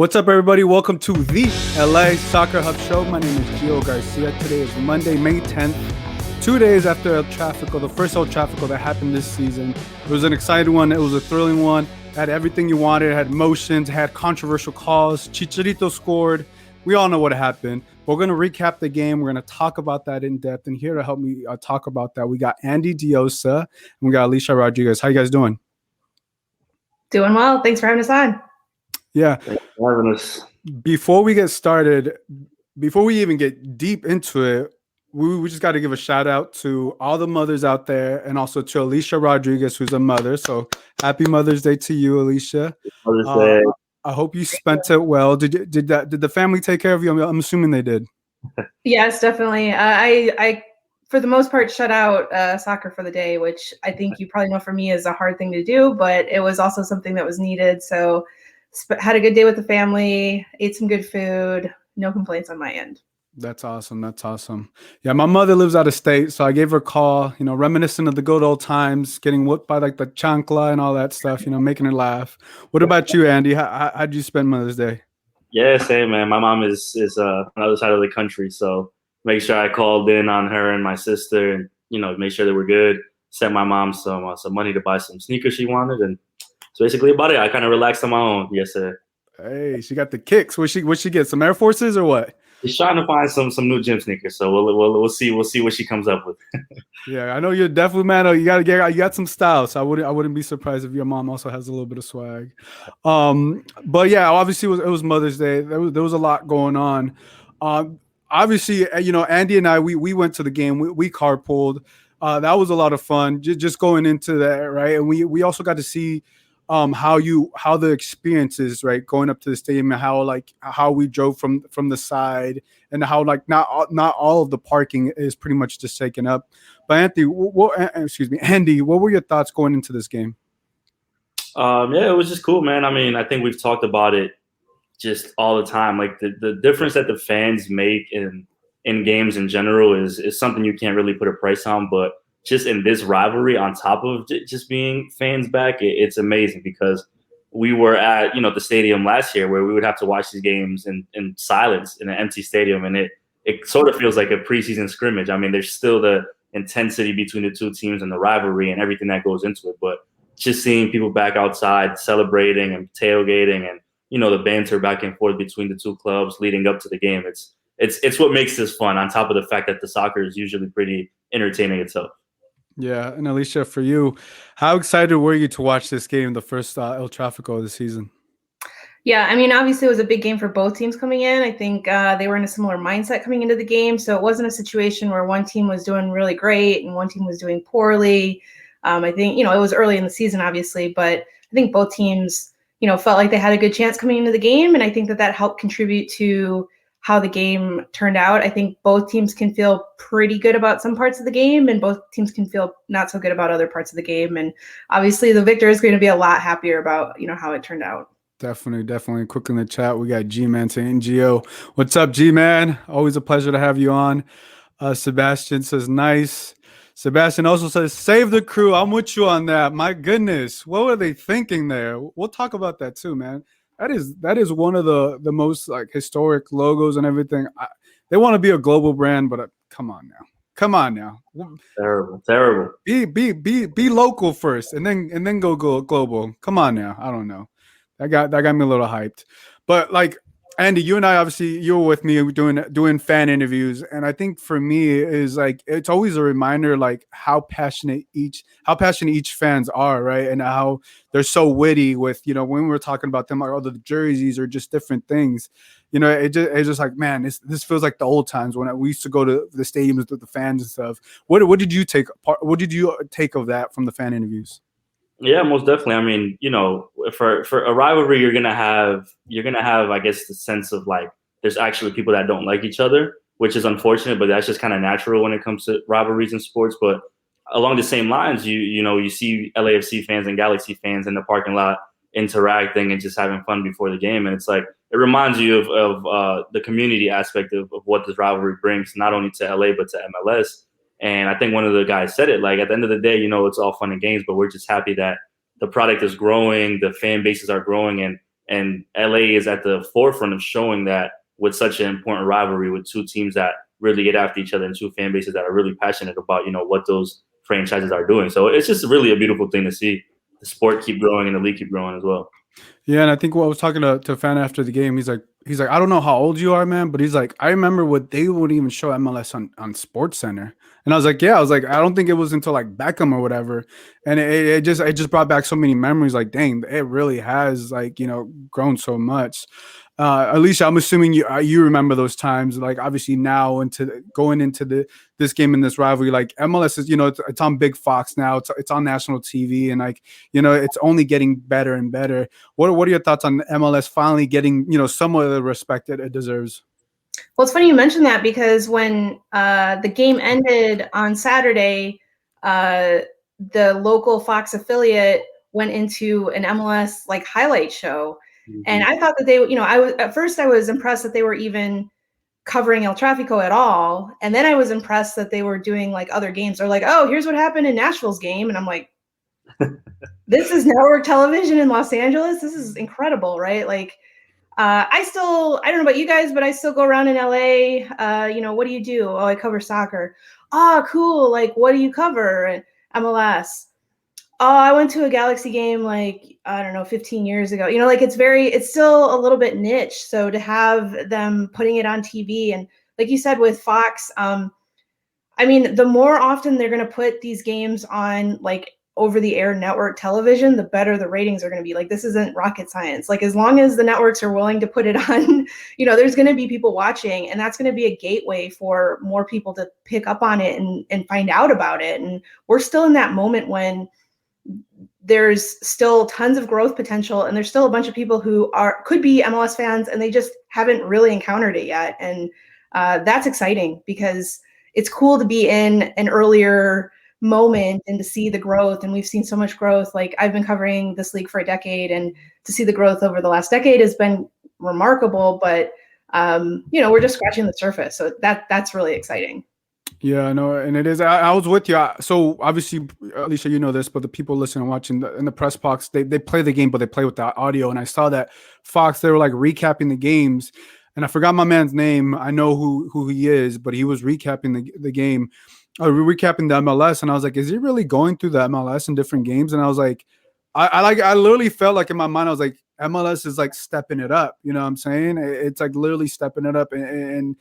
What's up, everybody? Welcome to the LA Soccer Hub Show. My name is Gio Garcia. Today is Monday, May 10th, 2 days after El Tráfico, the first El Tráfico that happened this season. It was an exciting one. It was a thrilling one. It had everything you wanted. It had emotions. It had controversial calls. Chicharito scored. We all know what happened. We're going to recap the game. We're going to talk about that in depth. And here to help me talk about that, we got Andy Diosa and we got Alicia Rodriguez. How you guys doing? Doing well. Thanks for having us on. Yeah. Thanks for having us. Before we get started, before we even get deep into it, we just got to give a shout out to all the mothers out there and also to Alicia Rodriguez, who's a mother. So happy Mother's Day to you, Alicia. Mother's Day. I hope you spent it well. Did the family take care of you? I'm assuming they did. Yes, definitely. I for the most part shut out soccer for the day, which I think you probably know for me is a hard thing to do, but it was also something that was needed. So had a good day with the family, ate some good food, no complaints on my end. That's awesome. That's awesome. Yeah, my mother lives out of state, so I gave her a call, reminiscent of the good old times, getting whooped by like the chancla and all that stuff, making her laugh. What about you, Andy? How'd you spend Mother's Day? Yeah, same, man. My mom is on the other side of the country, so make sure I called in on her and my sister and, make sure that we're good. Sent my mom some money to buy some sneakers she wanted, and so basically about it. I kind of relaxed on my own yesterday. Hey, she got the kicks. What she get? Some Air Forces or what? She's trying to find some new gym sneakers, so we'll see what she comes up with. Yeah, I know you're definitely, man. You got some style, so I wouldn't be surprised if your mom also has a little bit of swag. But yeah, obviously it was Mother's Day. There was a lot going on. Obviously, Andy and I we went to the game. We carpooled. That was a lot of fun. Just going into that, right? And we also got to see how the experience is, right, going up to the stadium, and how we drove from the side, and how not all of the parking is pretty much just taken up. But Andy, what were your thoughts going into this game? Yeah, it was just cool, man. I mean, I think we've talked about it just all the time. Like the difference that the fans make in games in general is something you can't really put a price on, but just in this rivalry, on top of just being fans back, it's amazing because we were at the stadium last year where we would have to watch these games in silence in an empty stadium, and it sort of feels like a preseason scrimmage. I mean, there's still the intensity between the two teams and the rivalry and everything that goes into it, but just seeing people back outside celebrating and tailgating and the banter back and forth between the two clubs leading up to the game, it's what makes this fun, on top of the fact that the soccer is usually pretty entertaining itself. Yeah, and Alicia, for you, how excited were you to watch this game, the first El Tráfico of the season? Yeah, I mean, obviously it was a big game for both teams coming in. I think they were in a similar mindset coming into the game, so it wasn't a situation where one team was doing really great and one team was doing poorly. I think, it was early in the season, obviously, but I think both teams, felt like they had a good chance coming into the game, and I think that helped contribute to how the game turned out. I think both teams can feel pretty good about some parts of the game, and both teams can feel not so good about other parts of the game. And obviously the victor is going to be a lot happier about, how it turned out. Definitely. Quick in the chat, we got G-Man saying, Gio. What's up, G-Man? Always a pleasure to have you on. Sebastian says, nice. Sebastian also says, save the crew. I'm with you on that. My goodness, what were they thinking there? We'll talk about that too, man. That is one of the most historic logos and everything. They want to be a global brand, but come on now. Terrible. Be local first, and then go global. Come on now. I don't know. That got me a little hyped. But Andy, you and I, obviously, you were with me doing fan interviews, and I think for me is it's always a reminder how passionate each fans are, right, and how they're so witty with when we're talking about them, all the jerseys or just different things. It's just man, this feels like the old times when we used to go to the stadiums with the fans and stuff. What did you take of that from the fan interviews? Yeah, most definitely. I mean, for a rivalry, you're gonna have, I guess, the sense of there's actually people that don't like each other, which is unfortunate, but that's just kind of natural when it comes to rivalries in sports. But along the same lines, you see LAFC fans and Galaxy fans in the parking lot interacting and just having fun before the game, and it reminds you of the community aspect of what this rivalry brings, not only to LA but to MLS. And I think one of the guys said it, at the end of the day, it's all fun and games, but we're just happy that the product is growing, the fan bases are growing, and And LA is at the forefront of showing that with such an important rivalry with two teams that really get after each other and two fan bases that are really passionate about, what those franchises are doing. So it's just really a beautiful thing to see the sport keep growing and the league keep growing as well. Yeah, and I think what I was talking to a fan after the game, he's like, I don't know how old you are, man, but he's like, I remember what they wouldn't even show MLS on Sports Center. And I was like, yeah, I don't think it was until like Beckham or whatever. And it just brought back so many memories. Like, dang, it really has grown so much. Alicia, I'm assuming you remember those times. Like, obviously now going into this game in this rivalry, like MLS is it's on Big Fox now. It's on national TV, and it's only getting better and better. What are your thoughts on MLS finally getting somewhat of the respect that it deserves? Well, it's funny you mentioned that, because when the game ended on Saturday, the local Fox affiliate went into an MLS highlight show. Mm-hmm. And I thought that they, at first I was impressed that they were even covering El Tráfico at all. And then I was impressed that they were doing other games. They're like, oh, here's what happened in Nashville's game. And I'm like, this is network television in Los Angeles. This is incredible, right? I don't know about you guys, but I still go around in LA. What do you do? Oh, I cover soccer. Oh, cool. What do you cover? MLS. Oh, I went to a Galaxy game 15 years ago. It's still a little bit niche. So to have them putting it on TV, and like you said with Fox, the more often they're going to put these games on over-the-air network television, the better the ratings are going to be. This isn't rocket science. As long as the networks are willing to put it on, there's going to be people watching, and that's going to be a gateway for more people to pick up on it and find out about it. And we're still in that moment when there's still tons of growth potential, and there's still a bunch of people who could be MLS fans, and they just haven't really encountered it yet. And that's exciting, because it's cool to be in an earlier moment and to see the growth. And we've seen so much growth. I've been covering this league for a decade, and to see the growth over the last decade has been remarkable. But we're just scratching the surface. So that's really exciting. Yeah, I know, and it is. I was with you. So obviously, Alicia, you know this, but the people listening and watching in the press box, they play the game, but they play with the audio. And I saw that Fox, they were recapping the games, and I forgot my man's name. I know who he is, but he was recapping the game, recapping the MLS, and I was like, is he really going through the MLS in different games? And I was like, I literally felt in my mind, I was like, MLS is stepping it up. You know what I'm saying? It's literally stepping it up, and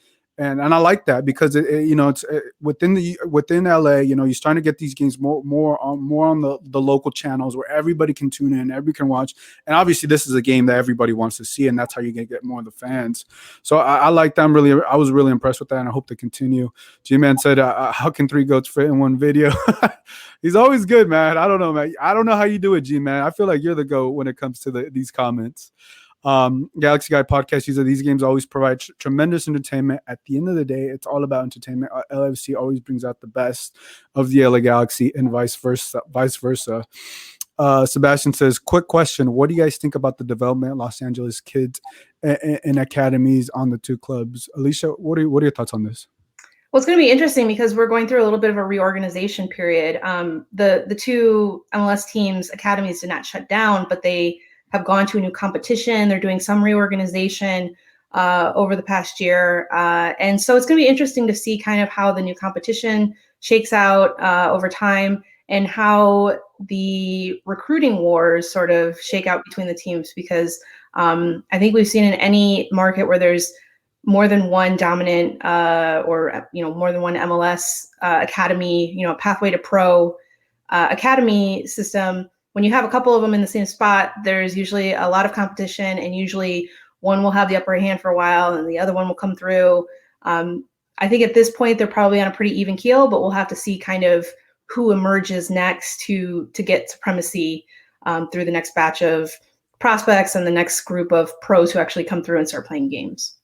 I like that, because it's within LA. You're starting to get these games more on the local channels where everybody can tune in, everybody can watch. And obviously, this is a game that everybody wants to see, and that's how you get more of the fans. So I like that. I was really impressed with that, and I hope to continue. G-Man said, "How can three goats fit in one video?" He's always good, man. I don't know, man. I don't know how you do it, G-Man. I feel like you're the GOAT when it comes to these comments. Galaxy Guy podcast user, these games always provide tremendous entertainment. At the end of the day, it's all about entertainment. LFC always brings out the best of the LA Galaxy, and vice versa. Sebastian says, quick question, what do you guys think about the development of Los Angeles kids and academies on the two clubs? Alicia, what are your thoughts on this? Well, it's going to be interesting, because we're going through a little bit of a reorganization period. The two MLS teams' academies did not shut down, but they have gone to a new competition. They're doing some reorganization over the past year. And so it's going to be interesting to see kind of how the new competition shakes out over time, and how the recruiting wars sort of shake out between the teams, because I think we've seen in any market where there's more than one dominant or more than one MLS academy, pathway to pro academy system. When you have a couple of them in the same spot, there's usually a lot of competition, and usually one will have the upper hand for a while and the other one will come through. I think at this point, they're probably on a pretty even keel, but we'll have to see kind of who emerges next to get supremacy through the next batch of prospects and the next group of pros who actually come through and start playing games.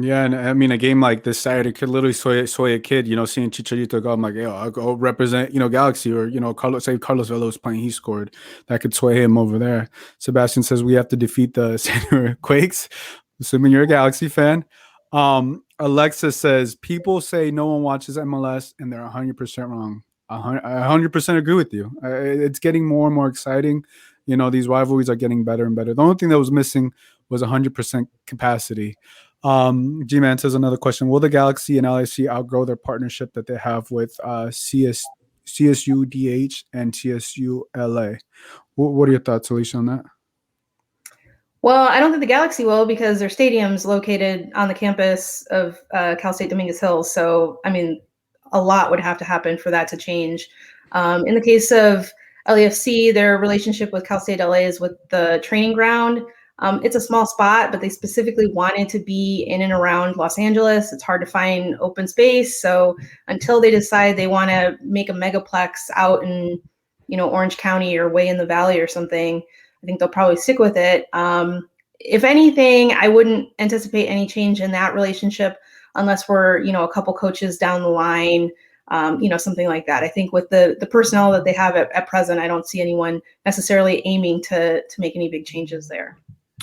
Yeah, and I mean, a game like this Saturday could literally sway a kid, seeing Chicharito go, I'm like, I'll go represent, Galaxy, or, Carlos Vela was playing, he scored. That could sway him over there. Sebastian says we have to defeat the San Diego Quakes, assuming you're a Galaxy fan. Alexa says, people say no one watches MLS, and they're 100% wrong. I 100% agree with you. It's getting more and more exciting. These rivalries are getting better and better. The only thing that was missing was 100% capacity. G-Man says another question. Will the Galaxy and LAFC outgrow their partnership that they have with CSU DH and CSU LA? What are your thoughts, Alicia, on that? Well, I don't think the Galaxy will, because their stadium's located on the campus of Cal State Dominguez Hills. So, I mean, a lot would have to happen for that to change. In the case of LAFC, their relationship with Cal State LA is with the training ground. It's a small spot, but they specifically wanted to be in and around Los Angeles. It's hard to find open space. So until they decide they want to make a megaplex out in, Orange County or way in the valley or something, I think they'll probably stick with it. If anything, I wouldn't anticipate any change in that relationship unless we're, a couple coaches down the line, something like that. I think with the personnel that they have at present, I don't see anyone necessarily aiming to make any big changes there.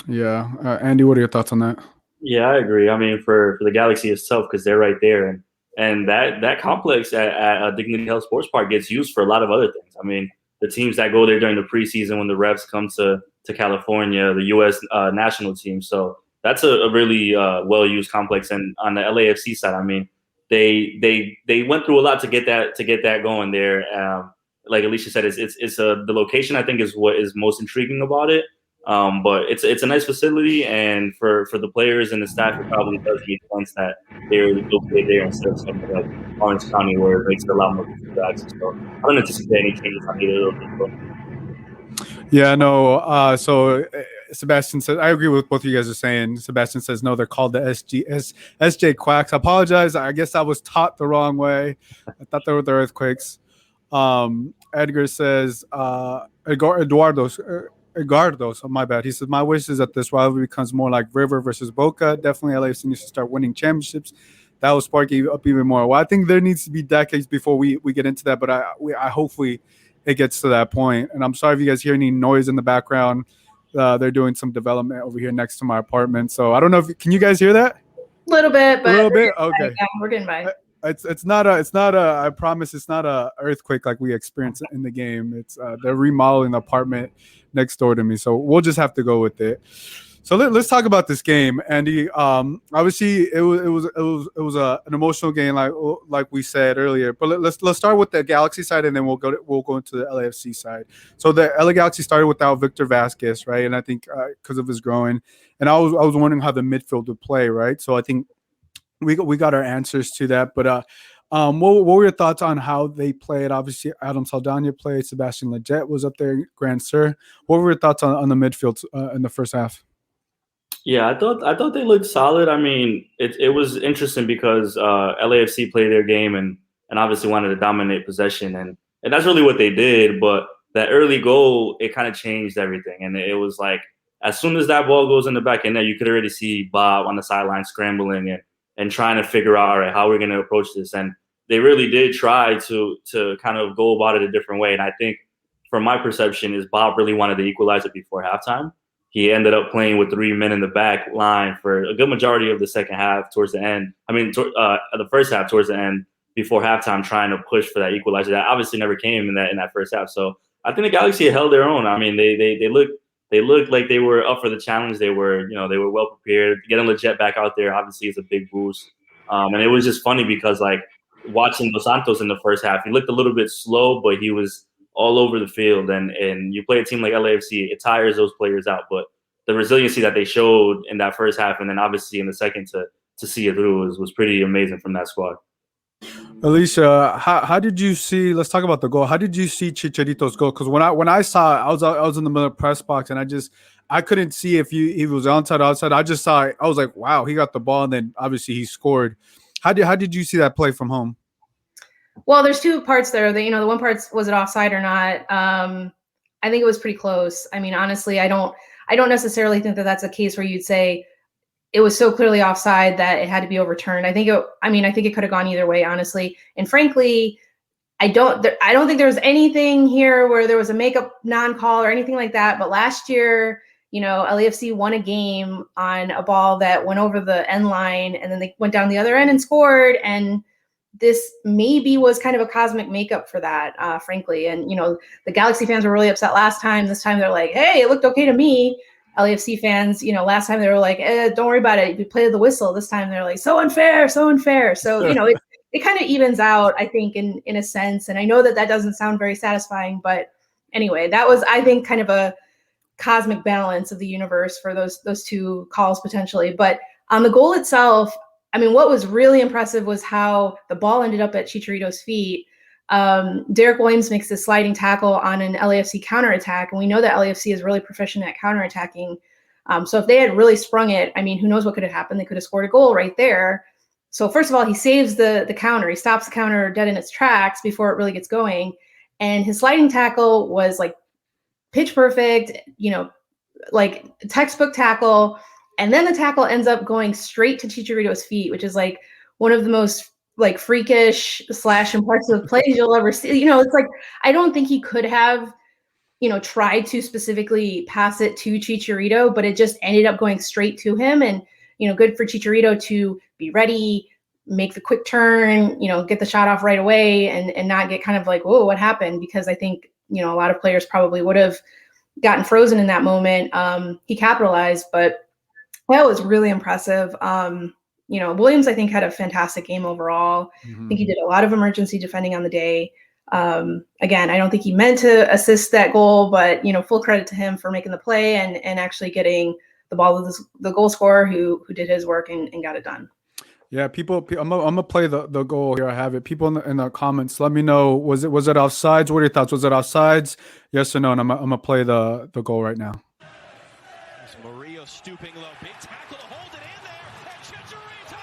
Yeah. Andy, what are your thoughts on that? Yeah, I agree. I mean, for the Galaxy, it's tough because they're right there. And that complex at Dignity Health Sports Park gets used for a lot of other things. I mean, the teams that go there during the preseason when the Revs come to California, the U.S. National team. So that's a really well-used complex. And on the LAFC side, I mean, they went through a lot to get that going there. Like Alicia said, it's the location, I think, is what is most intriguing about it. But it's a nice facility, and for the players and the staff, it probably does make sense that they're located there instead of something like Orange County, where it makes it a lot more difficult to access. So I don't anticipate any changes on either of those. Yeah, no. So Sebastian says, I agree with both of you guys are saying. Sebastian says, no, they're called the SJ Quacks. I apologize. I guess I was taught the wrong way. I thought they were the Earthquakes. Edgar says, Eduardo, so my bad. He says, my wish is that this rivalry becomes more like River versus Boca. Definitely LAFC needs to start winning championships. That will spark up even more. Well, I think there needs to be decades before we get into that, but I hopefully it gets to that point. And I'm sorry if you guys hear any noise in the background. They're doing some development over here next to my apartment. So I don't know can you guys hear that? A little bit, but a little bit. Okay, yeah, we're getting by. It's not a. I promise it's not a earthquake like we experienced in the game. It's they're remodeling the apartment next door to me, so we'll just have to go with it. So let's talk about this game, Andy. Obviously it was an emotional game, like we said earlier. But let's start with the Galaxy side, and then we'll go into the LAFC side. So the LA Galaxy started without Victor Vasquez, right? And I think because of his groin, and I was wondering how the midfield would play, right? So I think we got our answers to that. But what were your thoughts on how they played? Obviously, Adam Saldana played. Sebastian Lletget was up there. Grand Sir. What were your thoughts on the midfield in the first half? Yeah, I thought they looked solid. I mean, it was interesting because LAFC played their game and obviously wanted to dominate possession, and that's really what they did. But that early goal, it kind of changed everything, and it was like as soon as that ball goes in the back end there, you could already see Bob on the sideline scrambling and trying to figure out, all right, how we're going to approach this. And they really did try to kind of go about it a different way. And I think, from my perception, is Bob really wanted to equalize it before halftime. He ended up playing with 3 men in the back line for a good majority of the second half towards the end. I mean, the first half towards the end before halftime, trying to push for that equalizer. That obviously never came in that first half. So I think the Galaxy held their own. I mean, they looked like they were up for the challenge. They were well prepared. Getting Lletget back out there obviously is a big boost. And it was just funny because like watching Dos Santos in the first half, he looked a little bit slow, but he was all over the field, and you play a team like LAFC, it tires those players out. But the resiliency that they showed in that first half, and then obviously in the second to see it through was pretty amazing from that squad. Alicia, how did you see? Let's talk about the goal. How did you see Chicharito's goal? Because when I saw it, I was in the middle of the press box, and I couldn't see if he was onside or outside. I just saw it. I was like, wow, he got the ball, and then obviously he scored. How did you see that play from home? Well, there's two parts there. The one part, was it offside or not? I think it was pretty close. I mean, honestly, I don't necessarily think that that's a case where you'd say it was so clearly offside that it had to be overturned. I think it could have gone either way, honestly. And frankly, I don't think there was anything here where there was a makeup non-call or anything like that. But last year, LAFC won a game on a ball that went over the end line, and then they went down the other end and scored. And this maybe was kind of a cosmic makeup for that, frankly. And, the Galaxy fans were really upset last time. This time they're like, hey, it looked okay to me. LAFC fans, last time they were like, don't worry about it. You played the whistle. This time they're like, so unfair, so unfair. So, it kind of evens out, I think, in a sense. And I know that doesn't sound very satisfying, but anyway, that was, I think, kind of a cosmic balance of the universe for those two calls potentially. But on the goal itself, I mean, what was really impressive was how the ball ended up at Chicharito's feet. Derek Williams makes this sliding tackle on an LAFC counterattack, and we know that LAFC is really proficient at counterattacking. So if they had really sprung it, I mean, who knows what could have happened? They could have scored a goal right there. So first of all, he saves the counter. He stops the counter dead in its tracks before it really gets going. And his sliding tackle was like pitch perfect, like textbook tackle. And then the tackle ends up going straight to Chicharito's feet, which is like one of the most like freakish / impressive plays you'll ever see. It's like, I don't think he could have, tried to specifically pass it to Chicharito, but it just ended up going straight to him. And, good for Chicharito to be ready, make the quick turn, get the shot off right away and not get kind of like, whoa, what happened? Because I think, a lot of players probably would have gotten frozen in that moment. He capitalized, but that was really impressive. Williams, I think, had a fantastic game overall. I think he did a lot of emergency defending on the day. Again, I don't think he meant to assist that goal, but, full credit to him for making the play and actually getting the ball to the goal scorer who did his work and got it done. Yeah, people. I'm gonna play the goal here. I have it. People in the comments, let me know. Was it offsides? What are your thoughts? Was it offsides? Yes or no? And I'm gonna play the goal right now. Murillo stooping low, big tackle to hold it in there, and Chicharito!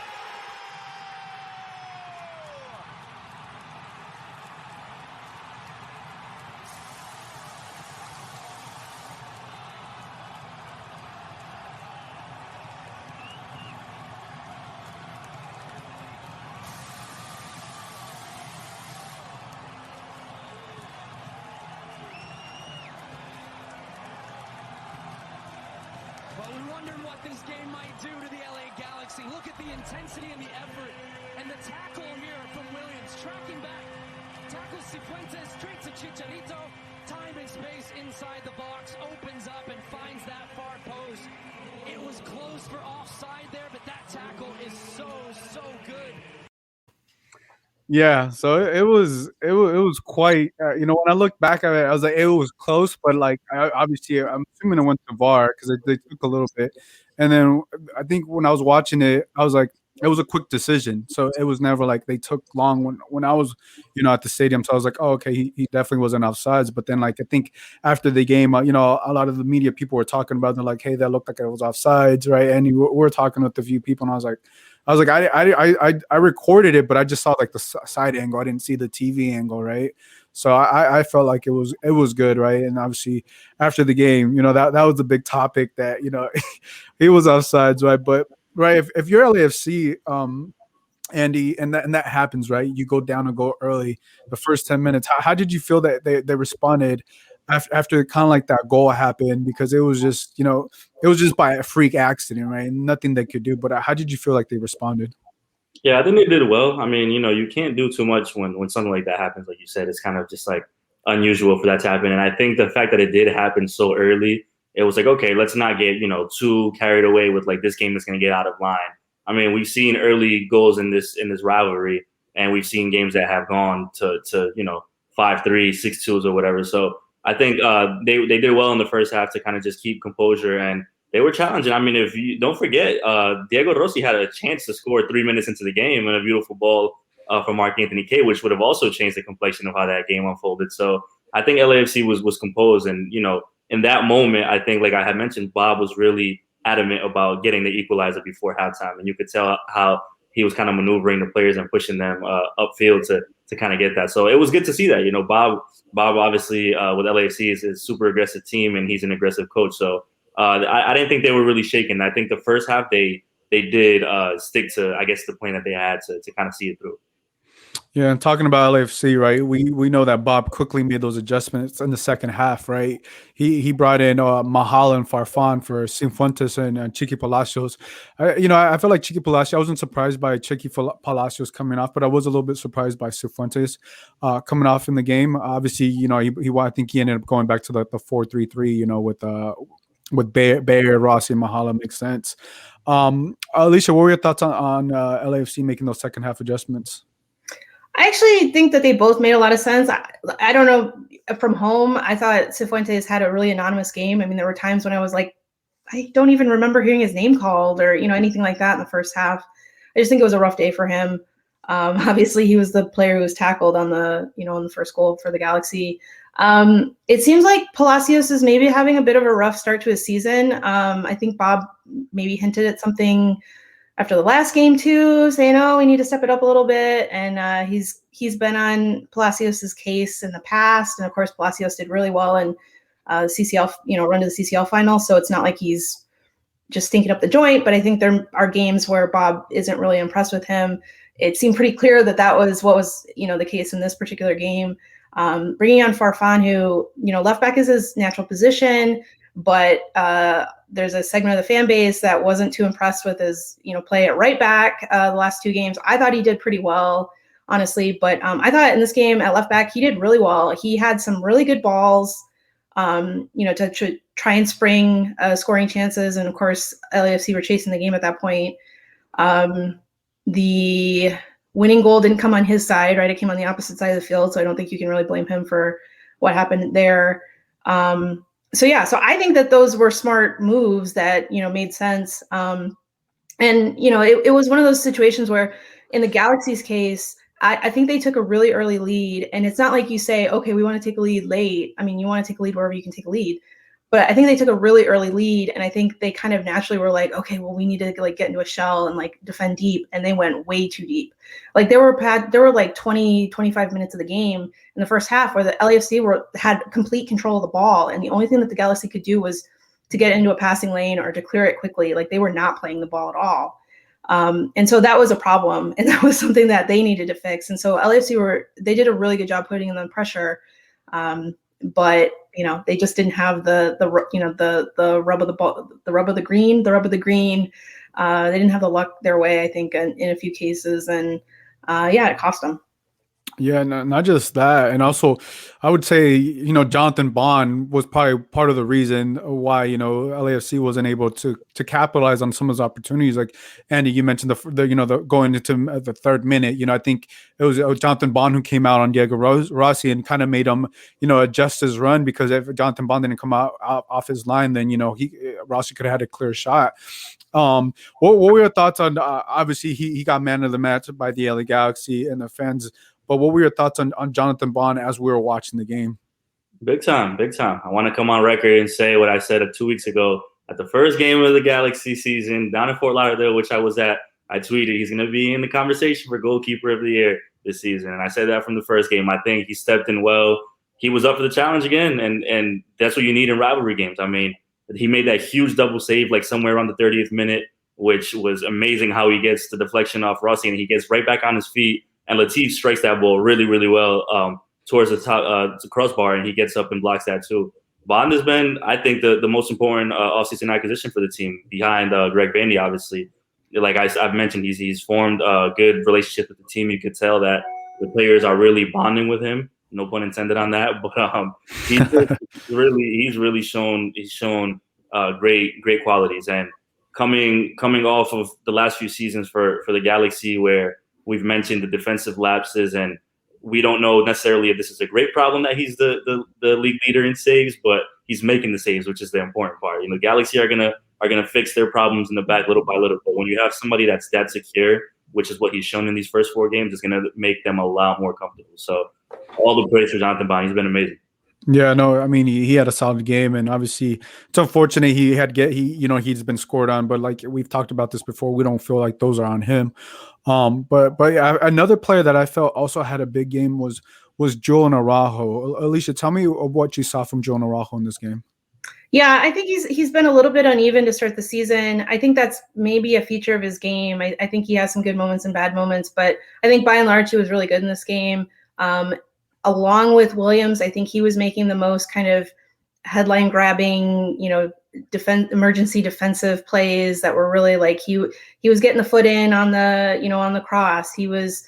Well, we wondered what this game might do to the LA Galaxy. Look at the intensity and the effort. And the tackle here from Williams, tracking back. Tackles Cifuentes straight to Chicharito. Time and space inside the box. Opens up and finds that far post. It was close for offside there, but that tackle is so good. Yeah, so it was quite. When I look back at it, I was like, it was close, but like obviously, I'm assuming it went to VAR because they took a little bit, and then I think when I was watching it, I was like, it was a quick decision, so it was never like they took long when I was, at the stadium. So I was like, oh, okay, he definitely wasn't offsides. But then like I think after the game, a lot of the media people were talking about, they're like, hey, that looked like it was offsides, right? And we're talking with a few people, and I was like, I recorded it, but I just saw like the side angle. I didn't see the TV angle, right? So I felt like it was good, right? And obviously after the game, that was the big topic that he was offsides, right? But right, if you're LAFC, Andy, and that happens, right? You go down and go early the first 10 minutes. How did you feel that they responded after kind of like that goal happened? Because it was just, it was just by a freak accident, right? Nothing they could do. But how did you feel like they responded? Yeah, I think they did well. I mean, you can't do too much when something like that happens. Like you said, it's kind of just like unusual for that to happen. And I think the fact that it did happen so early, it was like, okay, let's not get, too carried away with like this game is going to get out of line. I mean, we've seen early goals in this rivalry, and we've seen games that have gone to 5-3, 6-2s or whatever. So I think they did well in the first half to kind of just keep composure, and they were challenging. I mean, if you don't forget, Diego Rossi had a chance to score 3 minutes into the game and a beautiful ball from Mark Anthony Kaye, which would have also changed the complexion of how that game unfolded. So I think LAFC was composed, and in that moment, I think, like I had mentioned, Bob was really adamant about getting the equalizer before halftime, and you could tell how he was kind of maneuvering the players and pushing them upfield to kind of get that. So it was good to see that. Bob obviously with LAFC is a super aggressive team, and he's an aggressive coach. So I didn't think they were really shaken. I think the first half they did stick to, I guess, the plan that they had to kind of see it through. Yeah, and talking about LAFC, right? We know that Bob quickly made those adjustments in the second half, right? He brought in Mahal and Farfan for Cifuentes and Chiqui Palacios. I feel like Chiqui Palacios. I wasn't surprised by Palacios coming off, but I was a little bit surprised by Cifuentes coming off in the game. Obviously, I think he ended up going back to the 4-3-3. With Bayer, Rossi, and Mahala makes sense. Alicia, what were your thoughts on LAFC making those second half adjustments? I actually think that they both made a lot of sense. I don't know, from home, I thought Cifuentes had a really anonymous game. I mean, there were times when I was like, I don't even remember hearing his name called or, anything like that in the first half. I just think it was a rough day for him. Obviously, he was the player who was tackled on the first goal for the Galaxy. It seems like Palacios is maybe having a bit of a rough start to his season. I think Bob maybe hinted at something after the last game too, saying, "Oh, we need to step it up a little bit." And he's been on Palacios's case in the past, and of course, Palacios did really well in the CCL, run to the CCL final. So it's not like he's just stinking up the joint. But I think there are games where Bob isn't really impressed with him. It seemed pretty clear that was what was the case in this particular game. Bringing on Farfan, who left back is his natural position, but there's a segment of the fan base that wasn't too impressed with his play at right back the last two games. I thought he did pretty well, honestly, but I thought in this game at left back he did really well. He had some really good balls, to try and spring scoring chances, and of course LAFC were chasing the game at that point. The winning goal didn't come on his side, right? It came on the opposite side of the field, so I don't think you can really blame him for what happened there. So I think that those were smart moves that made sense. And it was one of those situations where, in the Galaxy's case, I think they took a really early lead, and it's not like you say, okay, we want to take a lead late. I mean, you want to take a lead wherever you can take a lead. But I think they took a really early lead, and I think they kind of naturally were like, okay, well, we need to get into a shell and defend deep, and they went way too deep. There were like 20, 25 minutes of the game in the first half where the LAFC had complete control of the ball, and the only thing that the Galaxy could do was to get into a passing lane or to clear it quickly. They were not playing the ball at all. And so that was a problem, and that was something that they needed to fix. And so LAFC they did a really good job putting in the pressure. But they just didn't have the rub of the ball, the rub of the green. They didn't have the luck their way, I think, in a few cases, and it cost them. Yeah, not just that, and also I would say Jonathan Bond was probably part of the reason why LAFC wasn't able to capitalize on some of those opportunities. Like Andy, you mentioned the going into the third minute. I think it was Jonathan Bond who came out on Diego Rossi and kind of made him adjust his run, because if Jonathan Bond didn't come out off his line, then Rossi could have had a clear shot. What were your thoughts on? Obviously, he got man of the match by the LA Galaxy and the fans. But what were your thoughts on Jonathan Bond as we were watching the game? Big time, big time. I want to come on record and say what I said 2 weeks ago at the first game of the Galaxy season down in Fort Lauderdale, which I was at. I tweeted he's going to be in the conversation for goalkeeper of the year this season. And I said that from the first game. I think he stepped in well. He was up for the challenge again, and that's what you need in rivalry games. I mean, he made that huge double save somewhere around the 30th minute, which was amazing how he gets the deflection off Rossi, and he gets right back on his feet. And Latif strikes that ball really, really well towards the top, the crossbar, and he gets up and blocks that too. Bond has been, I think, the most important offseason acquisition for the team, behind Greg Bandy, obviously. Like I've mentioned, he's formed a good relationship with the team. You could tell that the players are really bonding with him. No pun intended on that, but he's really shown great qualities. And coming off of the last few seasons for the Galaxy, where we've mentioned the defensive lapses, and we don't know necessarily if this is a great problem that he's the league leader in saves, but he's making the saves, which is the important part. Galaxy are gonna fix their problems in the back little by little. But when you have somebody that's that secure, which is what he's shown in these first 4 games, it's gonna make them a lot more comfortable. So all the praise for Jonathan Bond. He's been amazing. Yeah, no, I mean he had a solid game, and obviously it's unfortunate he's been scored on, but like we've talked about this before, we don't feel like those are on him. But yeah, another player that I felt also had a big game was Joel Araujo. Alicia, tell me what you saw from Joel Araujo in this game. Yeah, I think he's been a little bit uneven to start the season. I think that's maybe a feature of his game. I think he has some good moments and bad moments, but I think by and large he was really good in this game. Along with Williams, I think he was making the most kind of headline grabbing, emergency defensive plays that were really like he was getting the foot in on the cross. He was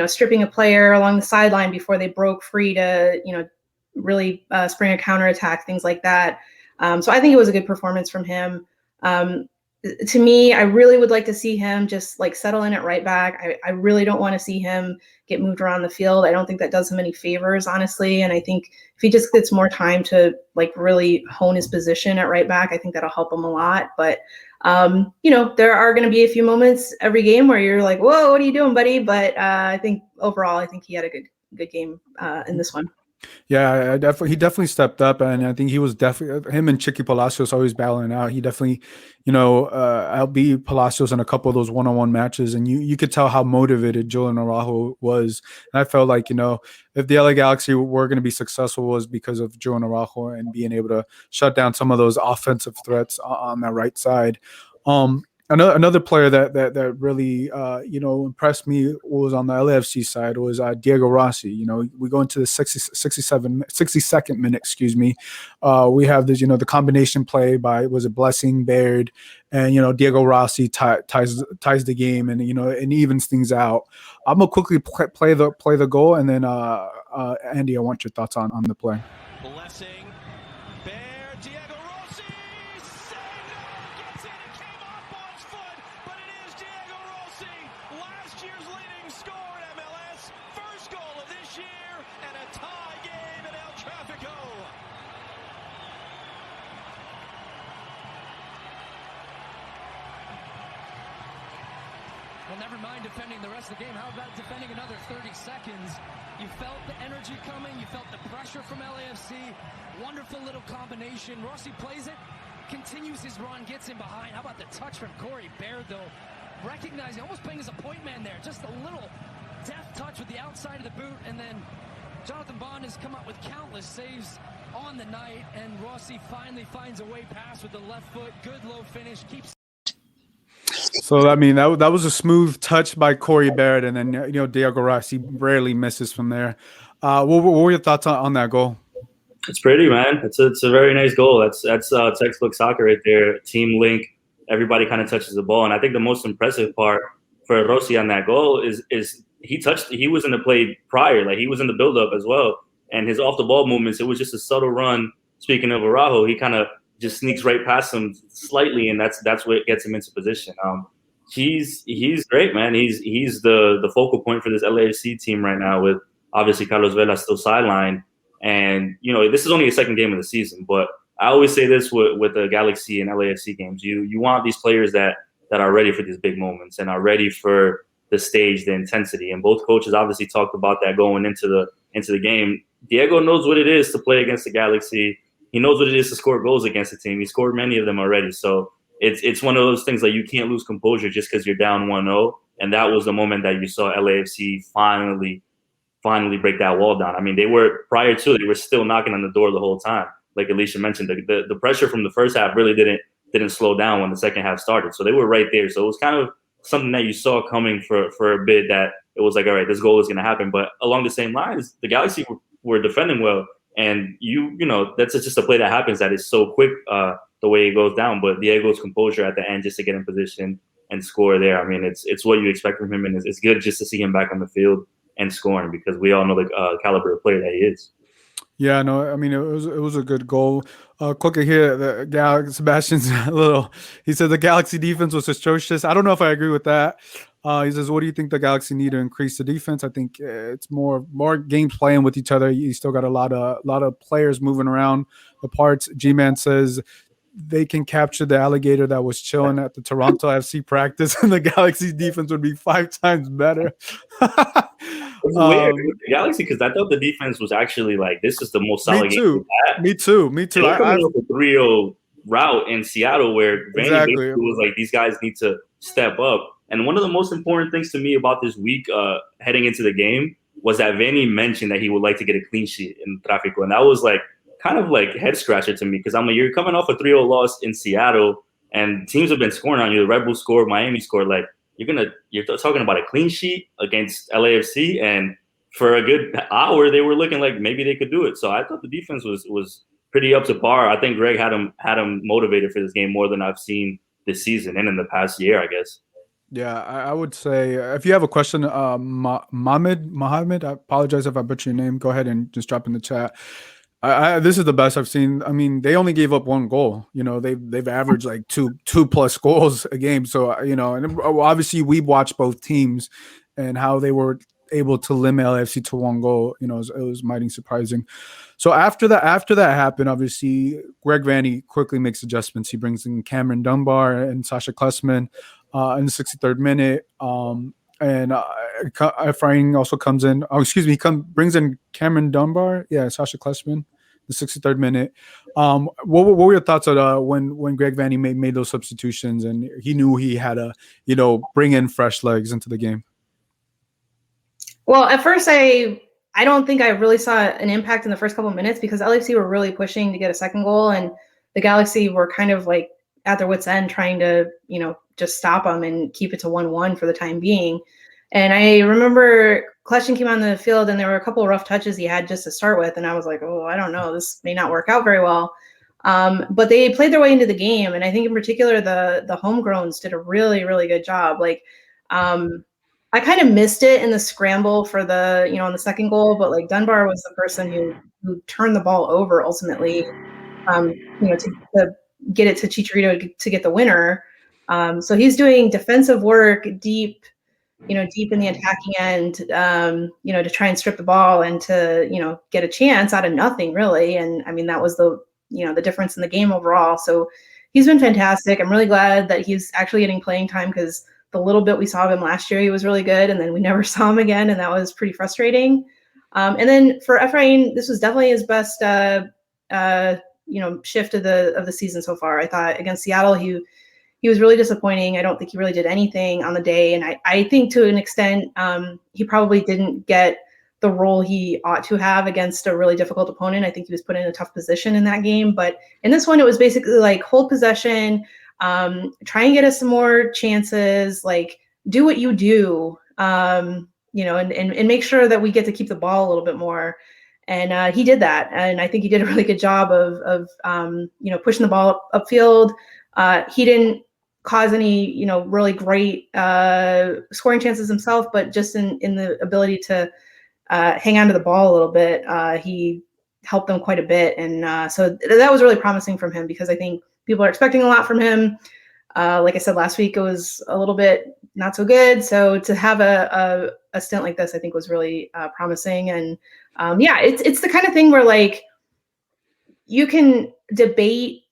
stripping a player along the sideline before they broke free to really spring a counterattack, things like that. So I think it was a good performance from him. To me, I really would like to see him just like settle in at right back. I really don't want to see him get moved around the field. I don't think that does him any favors, honestly. And I think if he just gets more time to like really hone his position at right back, I think that'll help him a lot. But there are going to be a few moments every game where you're like, whoa, what are you doing, buddy? But I think overall, I think he had a good game in this one. Yeah, he definitely stepped up, and I think he was definitely him and Chiqui Palacios always battling out. He definitely, outbeat Palacios in a couple of those one-on-one matches, and you could tell how motivated Julian Araujo was. And I felt like if the LA Galaxy were going to be successful, was because of Julian Araujo and being able to shut down some of those offensive threats on that right side. Another player that really impressed me was on the LAFC side was Diego Rossi. We go into the 62nd minute, we have this, the combination play by Blessing, Baird, and Diego Rossi ties the game, and and evens things out. I'm gonna quickly play the goal, and then Andy, I want your thoughts on the play. Blessing, Baird, Diego Rossi, saved it, gets it, it came off Bond's foot, but it is Diego Rossi, last year's leading scorer in MLS, first goal of this year, and a tie game at El Tráfico. Well, never mind defending the rest of the game. How about defending another 30 seconds? You felt the energy coming. You felt the pressure from LAFC. Wonderful little combination. Rossi plays it, continues his run, gets him behind. How about the touch from Corey Baird, though? Recognizing, almost playing as a point man there. Just a little deft touch with the outside of the boot. And then Jonathan Bond has come up with countless saves on the night. And Rossi finally finds a way past with the left foot. Good low finish. Keeps. So I mean that was a smooth touch by Corey Baird, and then Diego Rossi rarely misses from there. What were your thoughts on that goal? It's pretty, man. It's a very nice goal. That's textbook soccer right there. Team link. Everybody kind of touches the ball, and I think the most impressive part for Rossi on that goal is he was in the play prior, like he was in the build-up as well, and his off the ball movements. It was just a subtle run. Speaking of Araujo, he kind of just sneaks right past him slightly, and that's what gets him into position. He's great, man. He's the focal point for this LAFC team right now, with obviously Carlos Vela still sidelined. And this is only a second game of the season, but I always say this with the Galaxy and LAFC games: you want these players that are ready for these big moments and are ready for the stage, the intensity. And both coaches obviously talked about that going into the game. Diego knows what it is to play against the Galaxy. He knows what it is to score goals against the team. He scored many of them already. So it's one of those things like you can't lose composure just because you're down 1-0. And that was the moment that you saw LAFC finally break that wall down. I mean, they were still knocking on the door the whole time. Like Alicia mentioned, the pressure from the first half really didn't slow down when the second half started. So they were right there. So it was kind of something that you saw coming for a bit, that it was like, all right, this goal is going to happen. But along the same lines, the Galaxy were defending well. And that's just a play that happens that is so quick the way it goes down. But Diego's composure at the end just to get in position and score there. I mean, it's what you expect from him, and it's good just to see him back on the field and scoring, because we all know the caliber of player that he is. Yeah, no, I mean, it was a good goal. Quickly here, Sebastian's he said the Galaxy defense was atrocious. I don't know if I agree with that. He says, what do you think the Galaxy need to increase the defense? I think it's more games playing with each other. You still got a lot of players moving around the parts. G-Man says they can capture the alligator that was chilling at the Toronto FC practice, and the Galaxy defense would be 5 times better. It's weird, Galaxy, because I thought the defense was actually like, this is the most solid game. Me too. They're coming off a 3-0 route in Seattle where Vanny was like, these guys need to step up. And one of the most important things to me about this week heading into the game was that Vanny mentioned that he would like to get a clean sheet in Tráfico. And that was like kind of like head scratcher to me because I'm like, you're coming off a 3-0 loss in Seattle, and teams have been scoring on you. The Red Bulls scored, Miami scored. Like you're talking about a clean sheet against LAFC, and for a good hour they were looking like maybe they could do it. So I thought the defense was pretty up to par. I think Greg had him motivated for this game more than I've seen this season and in the past year, I guess. Yeah, I would say if you have a question, Mohammed, I apologize if I butcher your name. Go ahead and just drop in the chat. This is the best I've seen. I mean, they only gave up 1 goal. You know, they've averaged like two plus goals a game. So you know, and obviously we watched both teams and how they were able to limit LAFC to 1 goal. You know, it was mighty surprising. So after that happened, obviously Greg Vanney quickly makes adjustments. He brings in Cameron Dunbar and Sasha Klessman in the 63rd minute. And Efrain also comes in. Oh, excuse me. Brings in Cameron Dunbar. Yeah, Sasha Klessman, the 63rd minute. What were your thoughts on when Greg Vanney made those substitutions and he knew he had to, you know, bring in fresh legs into the game? Well, at first I don't think I really saw an impact in the first couple of minutes because LAFC were really pushing to get a second goal, and the Galaxy were kind of like at their wits' end trying to, you know, just stop them and keep it to 1-1 for the time being. And I remember Kleshin came on the field and there were a couple of rough touches he had just to start with. And I was like, oh, I don't know, this may not work out very well. But they played their way into the game. And I think in particular, the homegrowns did a really, really good job. Like, I kind of missed it in the scramble for the, you know, on the second goal, but like Dunbar was the person who turned the ball over ultimately, you know, to get it to Chicharito to get the winner. So he's doing defensive work deep in the attacking end, you know, to try and strip the ball and to, you know, get a chance out of nothing really. And I mean, that was the difference in the game overall. So he's been fantastic. I'm really glad that he's actually getting playing time because the little bit we saw of him last year, he was really good. And then we never saw him again. And that was pretty frustrating. And then for Efrain, this was definitely his best, you know, shift of the season so far. I thought against Seattle, he was really disappointing. I don't think he really did anything on the day. And I think to an extent, he probably didn't get the role he ought to have against a really difficult opponent. I think he was put in a tough position in that game. But in this one, it was basically like hold possession, try and get us some more chances, like do what you do, you know, and make sure that we get to keep the ball a little bit more. And he did that. And I think he did a really good job of you know, pushing the ball upfield. He didn't cause any, you know, really great scoring chances himself, but just in the ability to hang on to the ball a little bit, he helped them quite a bit. And so that was really promising from him because I think people are expecting a lot from him. Like I said last week, it was a little bit not so good. So to have a stint like this, I think was really promising. And yeah, it's the kind of thing where like you can debate,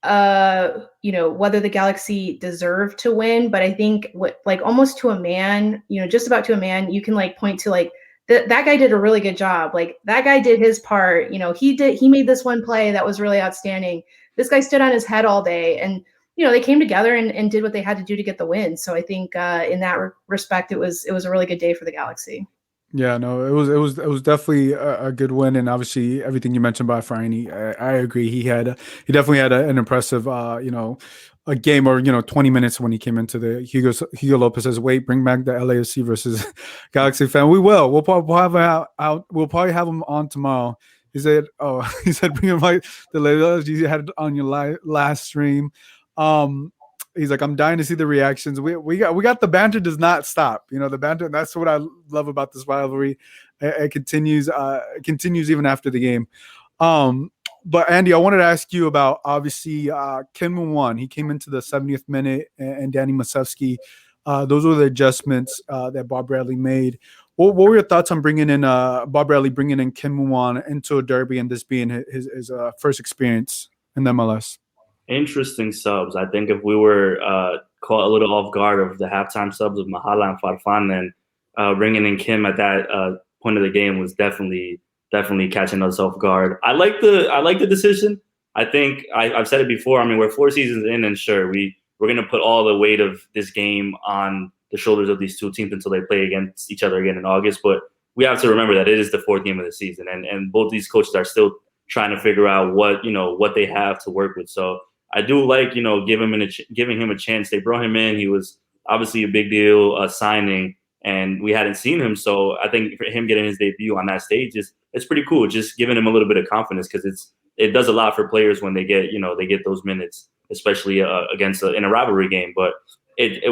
you know, whether the Galaxy deserve to win, but I think like almost to a man, you know, just about to a man, you can like point to like that guy did a really good job. Like that guy did his part. You know, he made this one play that was really outstanding. This guy stood on his head all day, and you know they came together and did what they had to do to get the win. So I think in that respect, it was a really good day for the Galaxy. Yeah, no, it was definitely a good win, and obviously everything you mentioned about Franny, I agree. He definitely had an impressive, you know, a game or 20 minutes when he came into the Hugo Lopez says, "Wait, bring back the LAFC versus Galaxy fan." We will. We'll probably have him on tomorrow. He said, bring him like the latest you had on your last stream. He's like, I'm dying to see the reactions. We got the banter does not stop. You know, the banter. That's what I love about this rivalry. It continues. It continues even after the game. But Andy, I wanted to ask you about obviously Kim Moon-won. He came into the 70th minute, and Danny Masevsky. Those were the adjustments that Bob Bradley made. What were your thoughts on bringing in Bob Bradley bringing in Kim Moon-won into a derby and this being his first experience in the MLS? Interesting subs. I think if we were caught a little off guard of the halftime subs of Mahala and Farfan, then bringing in Kim at that point of the game was definitely catching us off guard. I like the decision. I think I've said it before. I mean, we're 4 seasons in, and sure, we're going to put all the weight of this game on the shoulders of these two teams until they play against each other again in August. But we have to remember that it is the 4th game of the season, and both these coaches are still trying to figure out what they have to work with. So I do like, giving him a chance. They brought him in. He was obviously a big deal signing, and we hadn't seen him. So I think for him getting his debut on that stage it's pretty cool. Just giving him a little bit of confidence, because it does a lot for players when they get those minutes, especially against in a rivalry game. But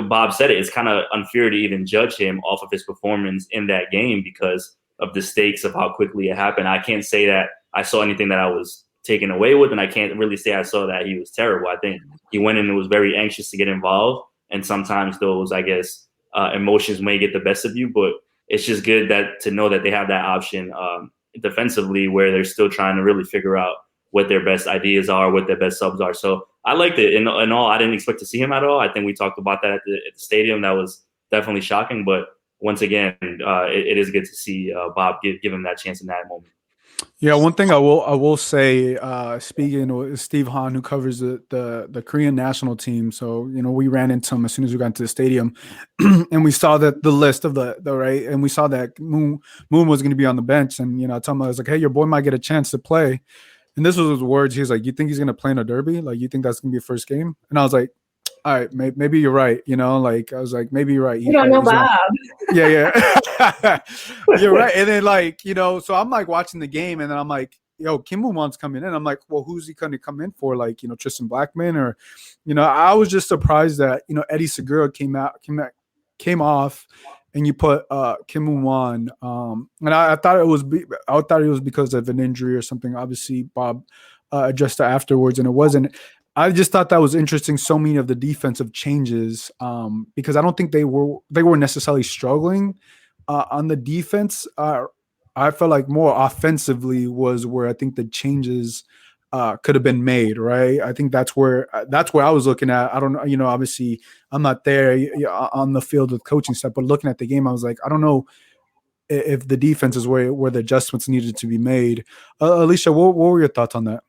Bob said it's kind of unfair to even judge him off of his performance in that game because of the stakes of how quickly it happened. I can't say that I saw anything that I was taken away with, and I can't really say I saw that he was terrible. I think he went in and was very anxious to get involved, and sometimes those, I guess, emotions may get the best of you. But it's just good to know that they have that option defensively, where they're still trying to really figure out what their best ideas are, what their best subs are. So I liked it. In all, I didn't expect to see him at all. I think we talked about that at the stadium. That was definitely shocking. But once again, it is good to see Bob give him that chance in that moment. Yeah, one thing I will say, speaking with Steve Hahn, who covers the Korean national team. So, we ran into him as soon as we got into the stadium, and we saw that the list of the right, and we saw that Moon was going to be on the bench, and I told him, I was like, hey, your boy might get a chance to play, and this was his words. He was like, you think he's going to play in a derby? Like, you think that's going to be a first game? And I was like, all right, maybe you're right. Like, I was like, maybe you're right. You don't know Bob. Yeah. You're right. And then so I'm like watching the game, and then I'm like, yo, Kim Woo-mon's coming in. I'm like, well, who's he going to come in for? Like, Tristan Blackman, or, I was just surprised that, Eddie Segura came off, and you put Kim Woo-mon. And I thought it was because of an injury or something. Obviously, Bob addressed it afterwards, and it wasn't. I just thought that was interesting. So many of the defensive changes, because I don't think they were necessarily struggling on the defense. I felt like more offensively was where I think the changes could have been made. Right. I think that's where I was looking at. I don't know. Obviously, I'm not there on the field with coaching stuff, but looking at the game, I was like, I don't know if the defense is where the adjustments needed to be made. Alicia, what were your thoughts on that?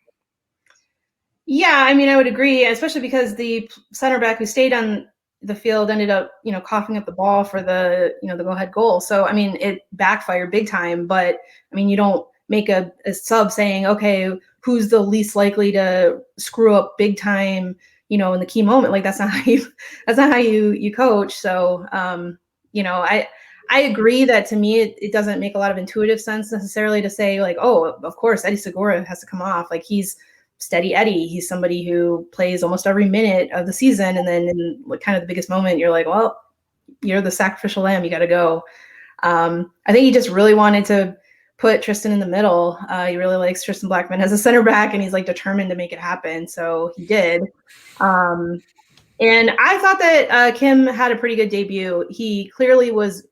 Yeah, I mean, I would agree, especially because the center back who stayed on the field ended up, coughing up the ball for the go-ahead goal. So, I mean, it backfired big time. But, I mean, you don't make a sub saying, okay, who's the least likely to screw up big time, in the key moment. Like, that's not how you coach. So, I agree that to me, it doesn't make a lot of intuitive sense necessarily to say like, oh, of course, Eddie Segura has to come off. Like, he's steady Eddie. He's somebody who plays almost every minute of the season. And then in kind of the biggest moment, you're like, well, you're the sacrificial lamb. You got to go. I think he just really wanted to put Tristan in the middle. He really likes Tristan Blackman as a center back, and he's like determined to make it happen. So he did. And I thought that Kim had a pretty good debut. He clearly was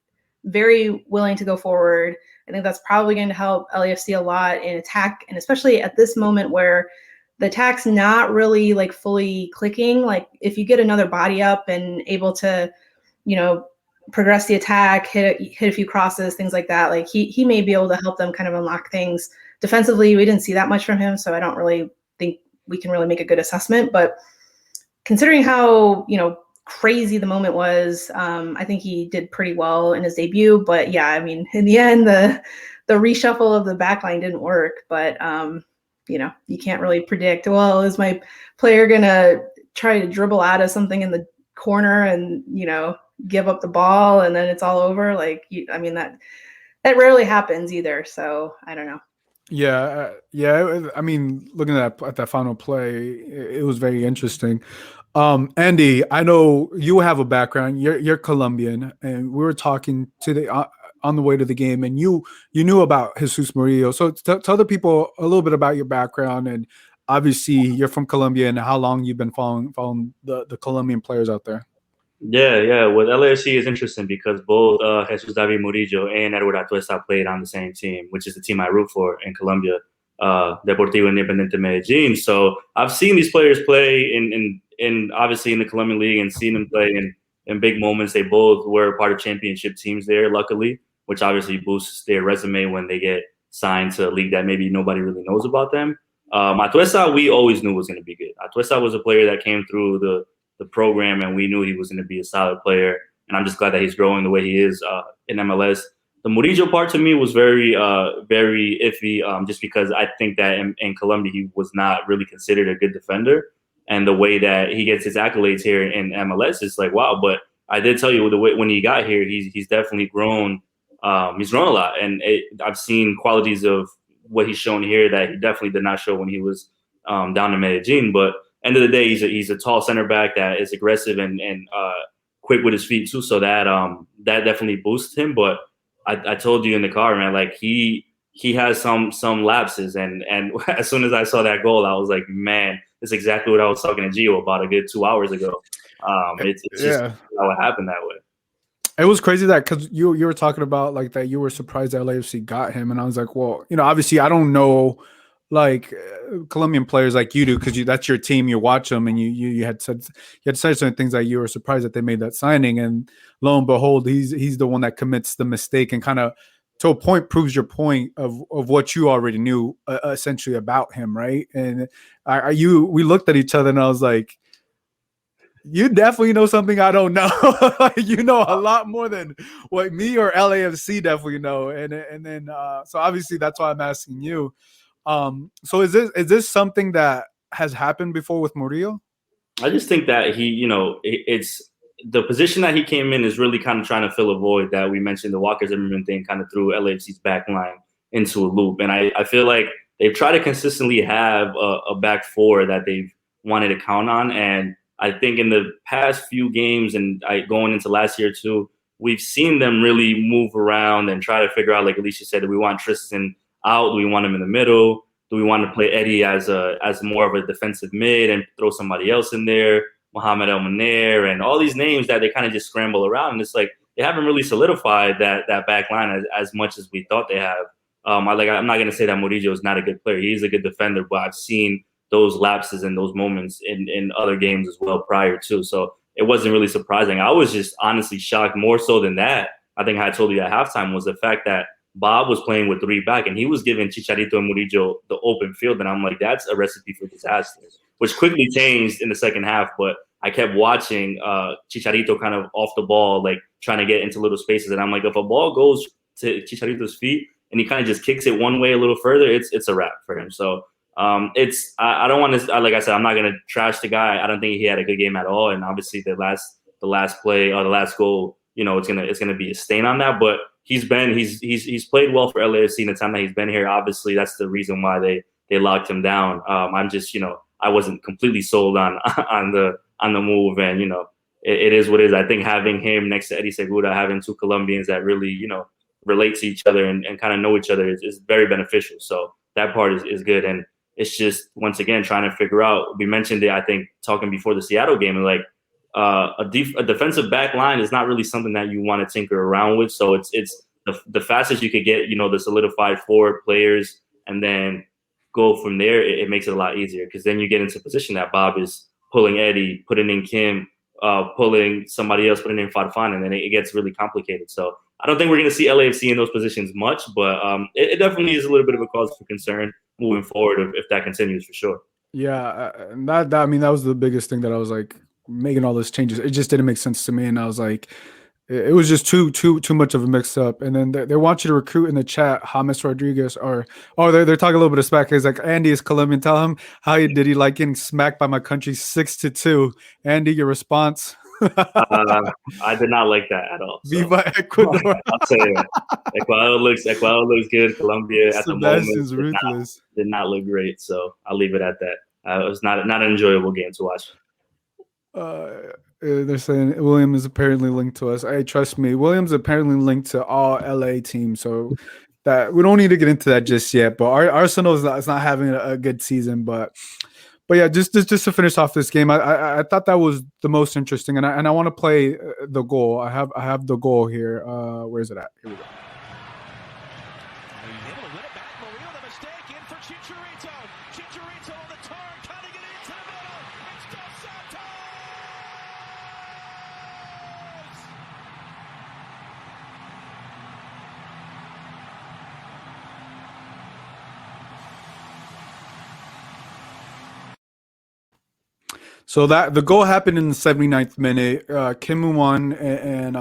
very willing to go forward. I think that's probably going to help LAFC a lot in attack, and especially at this moment where the attack's not really like fully clicking. Like, if you get another body up and able to, progress the attack, hit a few crosses, things like that, like he may be able to help them kind of unlock things. Defensively, we didn't see that much from him, so I don't really think we can really make a good assessment. But considering how, crazy the moment was, I think he did pretty well in his debut. But yeah, I mean, in the end, the reshuffle of the backline didn't work. But you can't really predict, well, is my player gonna try to dribble out of something in the corner and give up the ball and then it's all over? Like, I mean, that rarely happens either. So I don't know. Yeah. I mean, looking at that final play, it was very interesting. Andy, I know you have a background. You're Colombian, and we were talking on the way to the game, and you knew about Jesus Murillo. So tell the people a little bit about your background, and obviously you're from Colombia, and how long you've been following the Colombian players out there. Yeah. With LAFC is interesting because both Jesus David Murillo and Edward Atuesta played on the same team, which is the team I root for in Colombia, Deportivo Independiente Medellin. So I've seen these players play in obviously in the Colombian league and seen them play in big moments. They both were part of championship teams there, luckily, which obviously boosts their resume when they get signed to a league that maybe nobody really knows about them. Atuesta, we always knew was going to be good. Atuesta was a player that came through the program, and we knew he was going to be a solid player. And I'm just glad that he's growing the way he is in MLS. The Murillo part to me was very iffy, just because I think that in Colombia he was not really considered a good defender, and the way that he gets his accolades here in MLS is like wow. But I did tell you the way when he got here, he's definitely grown. He's grown a lot, and I've seen qualities of what he's shown here that he definitely did not show when he was down in Medellin. But end of the day, he's a tall center back that is aggressive and quick with his feet too. So that that definitely boosts him. But I told you in the car, man, like he has some lapses, and as soon as I saw that goal, I was like, man, it's exactly what I was talking to Gio about a good 2 hours ago. It's just how it happened that way. It was crazy that because you were talking about like that you were surprised that LAFC got him, and I was like, well, obviously I don't know like Colombian players like you do because that's your team. You watch them, and you had said certain things that you were surprised that they made that signing, and lo and behold, he's the one that commits the mistake and kind of to a point proves your point of what you already knew essentially about him, right? And we looked at each other, and I was like, you definitely know something I don't know. You know a lot more than what me or LAFC definitely know. And then so obviously that's why I'm asking you. So is this something that has happened before with Murillo? I just think that it's the position that he came in is really kind of trying to fill a void that we mentioned. The Walker Zimmerman thing kind of threw LAFC's back line into a loop. And I feel like they've tried to consistently have a back four that they've wanted to count on. And I think in the past few games and going into last year too, we've seen them really move around and try to figure out, like Alicia said, do we want Tristan out? Do we want him in the middle? Do we want to play Eddie as more of a defensive mid and throw somebody else in there? Mohamed El Maner and all these names that they kind of just scramble around. And it's like they haven't really solidified that back line as much as we thought they have. I'm not going to say that Murillo is not a good player. He's a good defender, but I've seen those lapses and those moments in other games as well prior to. So it wasn't really surprising. I was just honestly shocked more so than that. I think I told you at halftime was the fact that Bob was playing with three back and he was giving Chicharito and Murillo the open field. And I'm like, that's a recipe for disaster, which quickly changed in the second half. But I kept watching Chicharito kind of off the ball, like trying to get into little spaces. And I'm like, if a ball goes to Chicharito's feet and he kind of just kicks it one way a little further, it's a wrap for him. So I don't want to, like I said, I'm not going to trash the guy. I don't think he had a good game at all. And obviously the last play or the last goal, it's going to be a stain on that, but he's played well for LAFC in the time that he's been here. Obviously that's the reason why they locked him down. I'm just, I wasn't completely sold on the move, and it is what it is. I think having him next to Eddie Segura, having two Colombians that really relate to each other and kind of know each other is very beneficial. So that part is good, and it's just once again trying to figure out. We mentioned it, I think, talking before the Seattle game, and like a defensive back line is not really something that you want to tinker around with. So it's the fastest you could get the solidified forward players, and then go from there. It makes it a lot easier because then you get into a position that Bob is pulling Eddie, putting in Kim, pulling somebody else, putting in Farfan, and then it gets really complicated. So I don't think we're going to see LAFC in those positions much, but it definitely is a little bit of a cause for concern moving forward if that continues for sure. Yeah, and that was the biggest thing that I was like making all those changes. It just didn't make sense to me, and I was like, it was just too much of a mix up. And then they want you to recruit in the chat James Rodriguez, or they're talking a little bit of smack. He's like, Andy is Colombian. Tell him did he like getting smacked by my country 6-2. Andy, your response? I did not like that at all. So. Viva Ecuador. I'll tell you, Ecuador looks good. Colombia at the moment did not look great. So I'll leave it at that. It was not an enjoyable game to watch. They're saying William is apparently linked to us. Hey, trust me, William's apparently linked to all LA teams. So that we don't need to get into that just yet. But Arsenal is not having a good season. But yeah, just to finish off this game, I thought that was the most interesting, and I want to play the goal. I have the goal here. Where is it at? Here we go. So that the goal happened in the 79th minute. Kim Moon and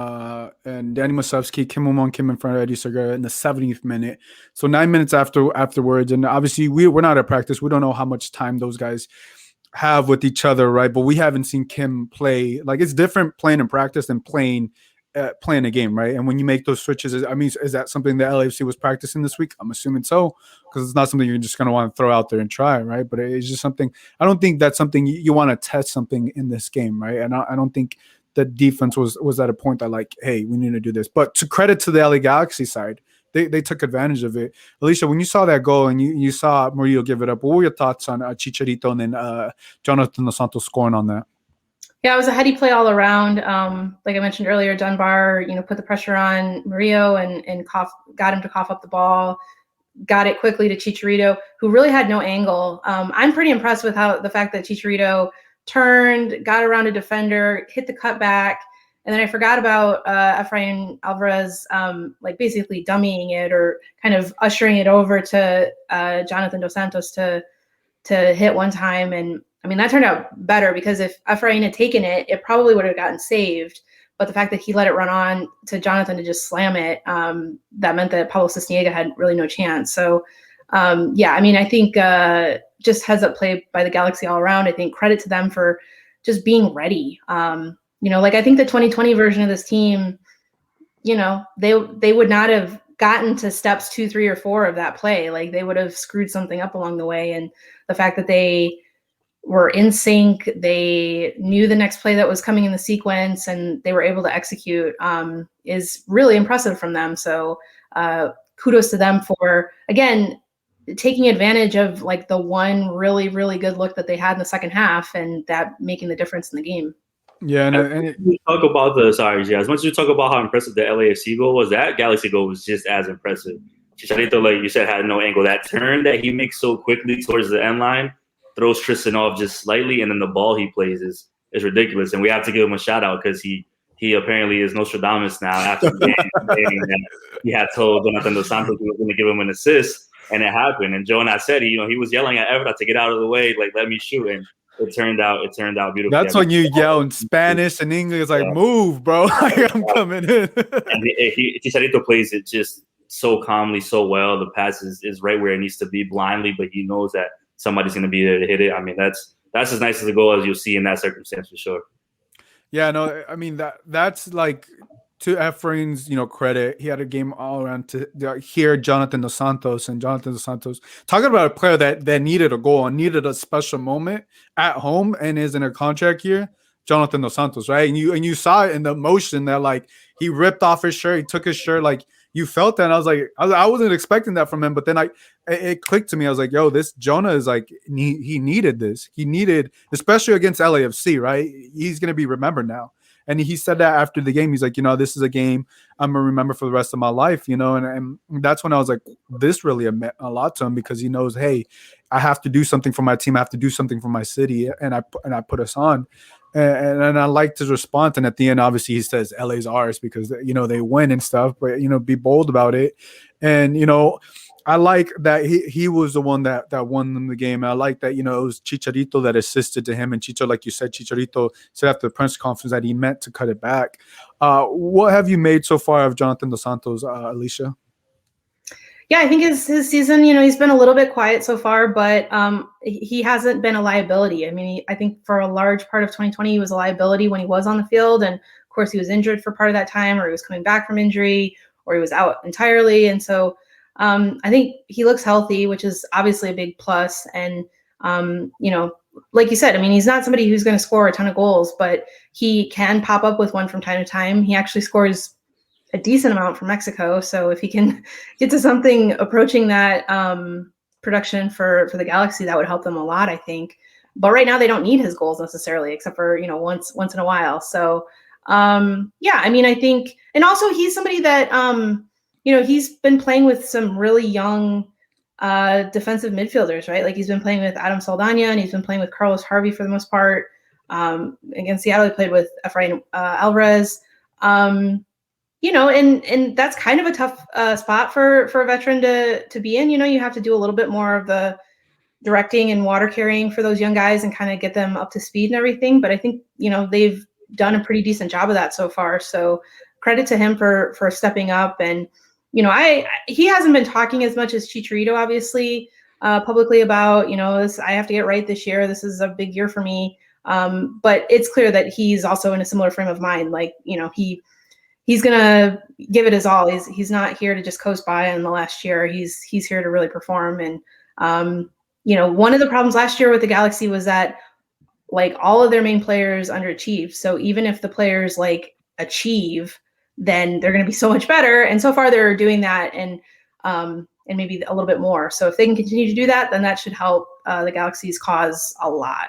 Danny Musovsky, Kim Moon came in front of Eddie Segura in the 70th minute. So 9 minutes afterwards, and obviously we're not at practice. We don't know how much time those guys have with each other, right? But we haven't seen Kim play. Like, it's different playing in practice than playing a game, right? And when you make those switches, is that something the LAFC was practicing this week? I'm assuming so, because it's not something you're just going to want to throw out there and try, right? But it's just something. I don't think that's something you want to test something in this game, right? And I don't think the defense was at a point that, like, hey, we need to do this. But to credit to the LA Galaxy side, they took advantage of it. Alicia, when you saw that goal and you saw Murillo give it up, what were your thoughts on Chicharito and then Jonathan Dos Santos scoring on that? Yeah, it was a heady play all around. Like I mentioned earlier, Dunbar, put the pressure on Murillo and got him to cough up the ball, got it quickly to Chicharito, who really had no angle. I'm pretty impressed with the fact that Chicharito turned, got around a defender, hit the cutback, and then I forgot about Efrain Alvarez, like basically dummying it or kind of ushering it over to Jonathan Dos Santos to hit one time. And I mean, that turned out better, because if Efrain had taken it, it probably would have gotten saved. But the fact that he let it run on to Jonathan to just slam it, that meant that Pablo Cisniega had really no chance. So, yeah, I mean, I think just heads up play by the Galaxy all around. I think credit to them for just being ready. Like, I think the 2020 version of this team, they would not have gotten to steps 2, 3, or 4 of that play. Like, they would have screwed something up along the way. And the fact that they were in sync, they knew the next play that was coming in the sequence, and they were able to execute is really impressive from them. So kudos to them for, again, taking advantage of like the one really, really good look that they had in the second half, and that making the difference in the game. Yeah, and we talk about as much as you talk about how impressive the LAFC goal was, that Galaxy goal was just as impressive. Chicharito, like you said, had no angle. That turn that he makes so quickly towards the end line throws Tristan off just slightly, and then the ball he plays is ridiculous. And we have to give him a shout out, because he apparently is Nostradamus now after the game, that he had told Jonathan Dos Santos he was going to give him an assist, and it happened. And Jonas said he was yelling at Evra to get out of the way, like, let me shoot, and it turned out beautiful. That's when you yell in Spanish and English, like, move, bro. I'm coming in. And Chicharito plays it just so calmly, so well. The pass is right where it needs to be, blindly, but he knows that somebody's going to be there to hit it. I mean, that's as nice as a goal as you'll see in that circumstance, for sure. Yeah, no, I mean, that's like, to Efrain's, credit, he had a game all around to hear Jonathan Dos Santos, and Jonathan Dos Santos talking about a player that needed a goal and needed a special moment at home and is in a contract year. Jonathan Dos Santos, right? And you saw it in the emotion that, like, he ripped off his shirt, he took his shirt, like, you felt that. And I was like, I wasn't expecting that from him, but then it clicked to me. I was like, yo, this Jonah is like, he needed this. He needed, especially against LAFC, right? He's gonna be remembered now. And he said that after the game. He's like, this is a game I'm going to remember for the rest of my life, and that's when I was like, this really meant a lot to him, because he knows, hey, I have to do something for my team. I have to do something for my city. And I put us on. And I liked his response. And at the end, obviously, he says LA's ours, because, they win and stuff, but, be bold about it. And, I like that he was the one that won them the game. And I like that, it was Chicharito that assisted to him. And like you said, Chicharito said after the press conference that he meant to cut it back. What have you made so far of Jonathan Dos Santos, Alicia? Yeah, I think his season, he's been a little bit quiet so far, but he hasn't been a liability. I mean, I think for a large part of 2020, he was a liability when he was on the field. And of course, he was injured for part of that time, or he was coming back from injury, or he was out entirely. And so I think he looks healthy, which is obviously a big plus. And, like you said, I mean, he's not somebody who's going to score a ton of goals, but he can pop up with one from time to time. He actually scores a decent amount from Mexico. So if he can get to something approaching that production for the Galaxy, that would help them a lot, I think. But right now they don't need his goals necessarily, except for, once in a while. So, yeah, I mean, I think, and also he's somebody that, he's been playing with some really young defensive midfielders, right? Like, he's been playing with Adam Saldana, and he's been playing with Carlos Harvey for the most part. Against Seattle, he played with Efrain Alvarez. And that's kind of a tough spot for a veteran to be in. You have to do a little bit more of the directing and water carrying for those young guys and kind of get them up to speed and everything. But I think, they've done a pretty decent job of that so far. So credit to him for stepping up. And, he hasn't been talking as much as Chicharito, obviously, publicly about, this, I have to get right this year. This is a big year for me. But it's clear that he's also in a similar frame of mind. Like, he's gonna give it his all. He's not here to just coast by in the last year. He's here to really perform. And one of the problems last year with the Galaxy was that like all of their main players underachieved. So even if the players like achieve, then they're going to be so much better. And so far they're doing that and maybe a little bit more. So if they can continue to do that, then that should help the Galaxy's cause a lot.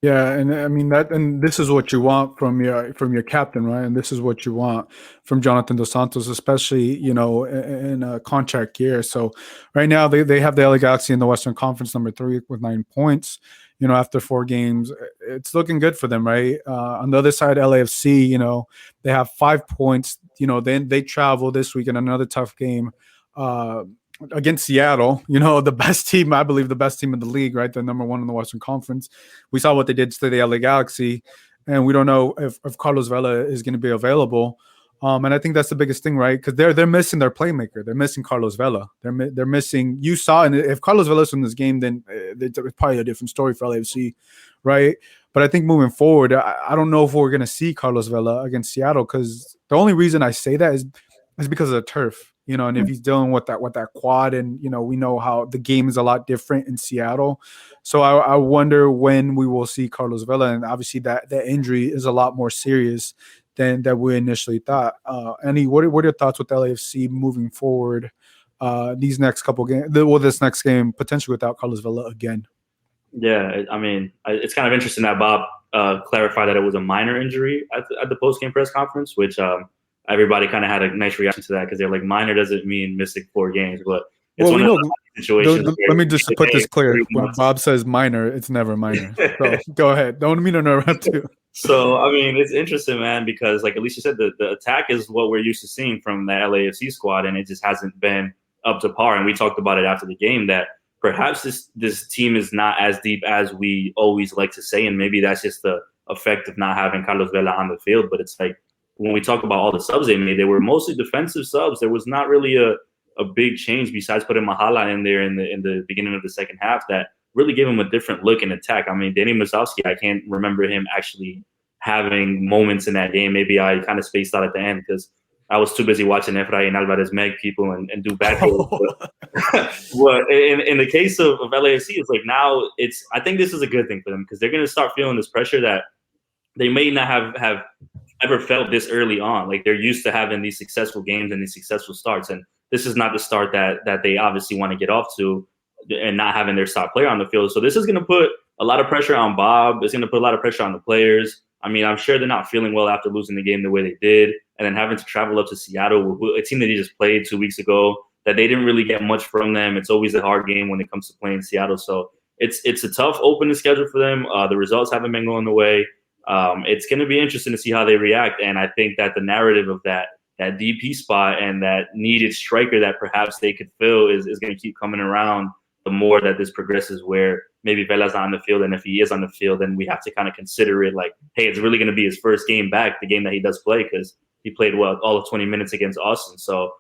Yeah, and I mean and this is what you want from your captain, right? And this is what you want from Jonathan Dos Santos, especially in a contract year. So right now they have the LA Galaxy in the Western Conference number 3 with 9 points. After 4 games, it's looking good for them, right? On the other side, LAFC, they have 5 points. Then they travel this week in another tough game against Seattle, the best team, I believe the best team in the league, right? They're number 1 in the Western Conference. We saw what they did to the LA Galaxy, and we don't know if Carlos Vela is going to be available. And I think that's the biggest thing, right? Because they're missing their playmaker. They're missing Carlos Vela. They're missing. You saw, and if Carlos Vela's in this game, then it's probably a different story for LAFC, right? But I think moving forward, I don't know if we're going to see Carlos Vela against Seattle, because the only reason I say that is because of the turf. And if he's dealing with that quad, and we know how the game is a lot different in Seattle, so I wonder when we will see Carlos Vela, and obviously that injury is a lot more serious than that we initially thought. Annie, what are your thoughts with LAFC moving forward? These next couple games, this next game potentially without Carlos Vela again. Yeah, I mean, it's kind of interesting that Bob clarified that it was a minor injury at the post-game press conference, which everybody kind of had a nice reaction to that, because they're like, minor doesn't mean missing 4 games, but it's one of those situations. Let me just put this clear. When Bob says minor, it's never minor. So go ahead. Don't mean to interrupt you. So, I mean, it's interesting, man, because like Alicia said, the attack is what we're used to seeing from that LAFC squad, and it just hasn't been up to par. And we talked about it after the game that perhaps this team is not as deep as we always like to say, and maybe that's just the effect of not having Carlos Vela on the field. But it's like, when we talk about all the subs they made, they were mostly defensive subs. There was not really a big change besides putting Mahala in there in the beginning of the second half that really gave him a different look in attack. I mean, Danny Mazowski, I can't remember him actually having moments in that game. Maybe I kind of spaced out at the end because I was too busy watching Efrain Alvarez meg people and do bad things. But in the case of LAFC, it's like now I think this is a good thing for them, because they're going to start feeling this pressure that they may not have ever felt this early on. Like, they're used to having these successful games and these successful starts, and this is not the start that they obviously want to get off to, and not having their star player on the field. So this is going to put a lot of pressure on Bob. It's going to put a lot of pressure on the players. I mean, I'm sure they're not feeling well after losing the game the way they did, and then having to travel up to Seattle, a team that they just played 2 weeks ago, that they didn't really get much from them. It's always a hard game when it comes to playing Seattle. So it's a tough opening schedule for them. The results haven't been going the way. It's going to be interesting to see how they react. And I think that the narrative of that DP spot and that needed striker that perhaps they could fill is going to keep coming around the more that this progresses, where maybe Vela's not on the field. And if he is on the field, then we have to kind of consider it like, hey, it's really going to be his first game back, the game that he does play, because he played all of 20 minutes against Austin. So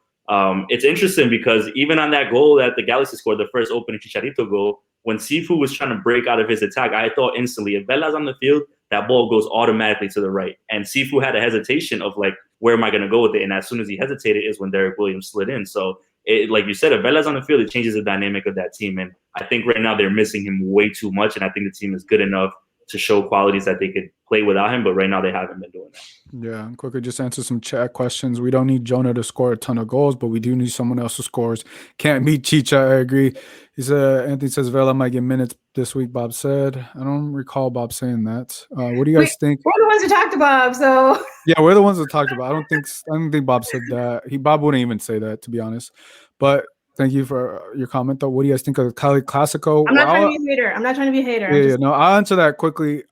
it's interesting, because even on that goal that the Galaxy scored, the first opening Chicharito goal, when Sifu was trying to break out of his attack, I thought instantly, if Vela's on the field, that ball goes automatically to the right. And Sifu had a hesitation of like, where am I going to go with it? And as soon as he hesitated is when Derek Williams slid in. So like you said, if Vela's on the field, it changes the dynamic of that team. And I think right now they're missing him way too much. And I think the team is good enough to show qualities that they could play without him. But right now they haven't been doing that. Yeah, and quickly just answer some chat questions. We don't need Jonah to score a ton of goals, but we do need someone else who scores. Can't beat Chicha, I agree. Anthony says Vela might get minutes this week, Bob said. I don't recall Bob saying that. What do you guys think? We're the ones who talked to Bob, so yeah, we're the ones that talked about. I don't think Bob said that. Bob wouldn't even say that, to be honest. But thank you for your comment, though. What do you guys think of the Cali Classico? I'm not trying to be a hater. I'm not trying to be a hater. Yeah, no, I'll answer that quickly.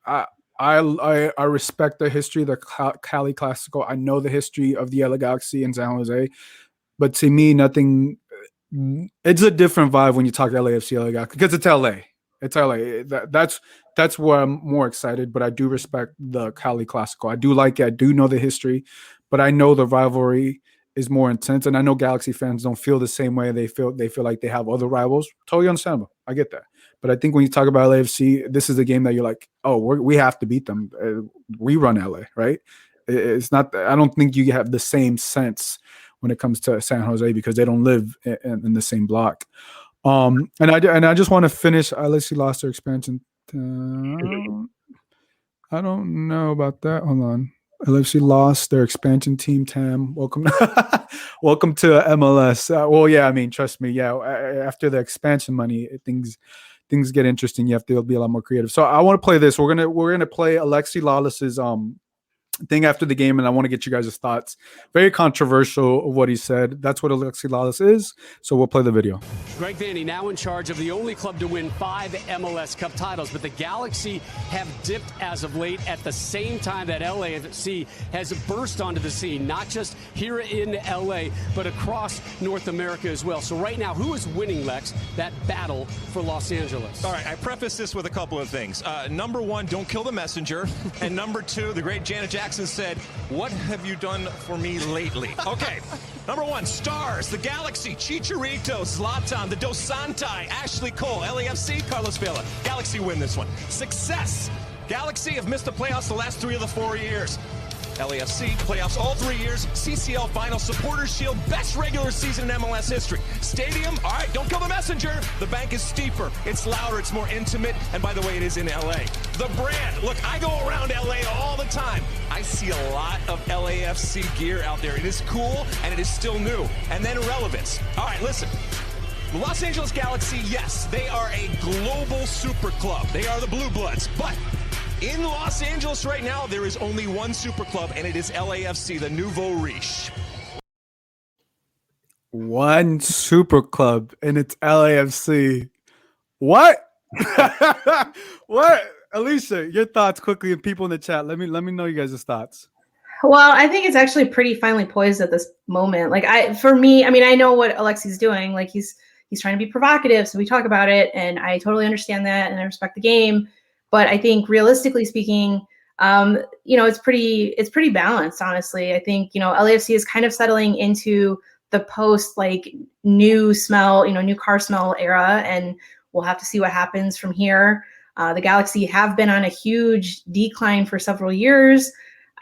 I respect the history of the Cali Classico. I know the history of the LA Galaxy and San Jose, but to me, nothing It's a different vibe when you talk LAFC, LA Galaxy, because it's LA. It's LA. That's where I'm more excited. But I do respect the Cali Classico. I do like it. I do know the history, but I know the rivalry is more intense, and I know Galaxy fans don't feel the same way. They feel like they have other rivals. Totally understandable. I get that. But I think when you talk about LAFC, this is a game that you're like, oh, we have to beat them. We run LA, right? It's not. I don't think you have the same sense when it comes to San Jose because they don't live in the same block. And I just want to finish. LAFC lost their expansion. I don't know about that. Hold on. LAFC lost their expansion team. Tam, welcome, welcome to MLS. Well, yeah, I mean, trust me. Yeah, after the expansion money, things get interesting. You have to be a lot more creative. So I want to play this. We're gonna play Alexi Lawless's thing after the game, and I want to get you guys' thoughts. Very controversial of what he said. That's what Alexi Lawless is. So we'll play the video. Greg Vanny now in charge of the only club to win 5 MLS Cup titles, but the Galaxy have dipped as of late at the same time that LAFC has burst onto the scene, not just here in LA, but across North America as well. So right now, who is winning, Lex, that battle for Los Angeles? All right, I preface this with a couple of things. Number one, don't kill the messenger. And number two, the great Janet Jackson said, "What have you done for me lately?" Okay, number one, stars, the Galaxy, Chicharito, Zlatan, the Dos Santai, Ashley Cole, LAFC, Carlos Vela. Galaxy win this one. Success, Galaxy have missed the playoffs the last 3 of the 4 years. LAFC, playoffs all 3 years, CCL final, Supporters Shield, best regular season in MLS history. Stadium, all right, don't kill the messenger. The bank is steeper, it's louder, it's more intimate, and by the way, it is in LA. The brand, look, I go around LA all the time. I see a lot of LAFC gear out there. It is cool, and it is still new. And then relevance. All right, listen. The Los Angeles Galaxy, yes, they are a global super club. They are the Blue Bloods, but in Los Angeles right now, there is only one super club, and it is LAFC, the Nouveau Riche. One super club, and it's LAFC. What? What? Alicia, your thoughts quickly, and people in the chat. Let me know you guys' thoughts. Well, I think it's actually pretty finely poised at this moment. Like for me, I mean, I know what Alexi's doing. Like he's trying to be provocative, so we talk about it, and I totally understand that, and I respect the game. But I think realistically speaking, it's pretty balanced, honestly. I think, LAFC is kind of settling into the post new smell, new car smell era, and we'll have to see what happens from here. The Galaxy have been on a huge decline for several years.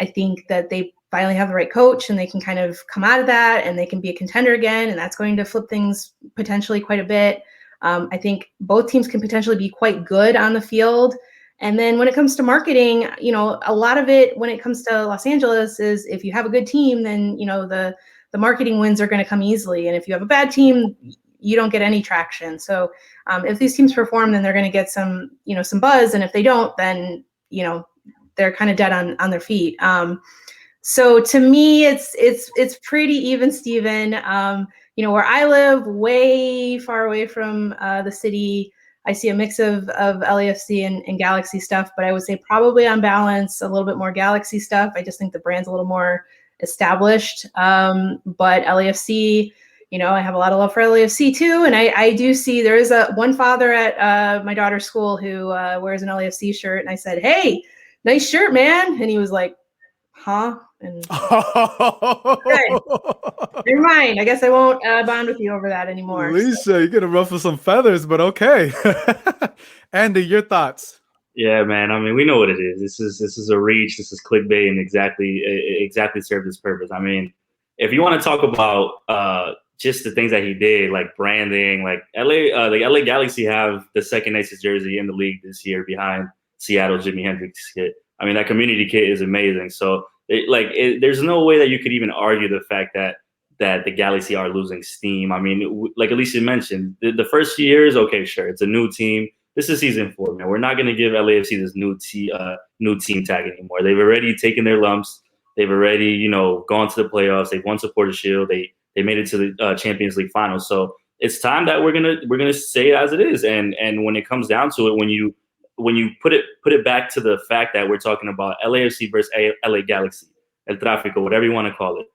I think that they finally have the right coach and they can kind of come out of that and they can be a contender again. And that's going to flip things potentially quite a bit. I think both teams can potentially be quite good on the field. And then when it comes to marketing, a lot of it when it comes to Los Angeles is if you have a good team, then, the marketing wins are going to come easily. And if you have a bad team, you don't get any traction. So if these teams perform, then they're going to get some buzz. And if they don't, then, they're kind of dead on their feet. So to me, it's pretty even, Steven. Where I live, way far away from the city, I see a mix of LAFC and Galaxy stuff, but I would say probably on balance, a little bit more Galaxy stuff. I just think the brand's a little more established. But LAFC, I have a lot of love for LAFC too. And I do see there is one father at my daughter's school who wears an LAFC shirt. And I said, "Hey, nice shirt, man." And he was like, "Huh?" And okay. Never mind. I guess I won't bond with you over that anymore. Lisa, you're gonna ruffle some feathers, but okay. Andy, your thoughts? Yeah, man. I mean, we know what it is. This is a reach. This is clickbait, and exactly served its purpose. I mean, if you want to talk about just the things that he did, like branding, like the LA Galaxy have the second nicest jersey in the league this year behind Seattle Jimi Hendrix kit. I mean, that community kit is amazing. So there's no way that you could even argue the fact that the Galaxy are losing steam. I mean, like Alicia mentioned, the first few years, okay, sure, it's a new team. This is season 4, man. We're not going to give LAFC this new team tag anymore. They've already taken their lumps. They've already, gone to the playoffs. They've won Supporters Shield. They made it to the Champions League final. So it's time that we're gonna say it as it is. And when it comes down to it, when you put it back to the fact that we're talking about LAFC versus LA Galaxy, El Tráfico, whatever you want to call it,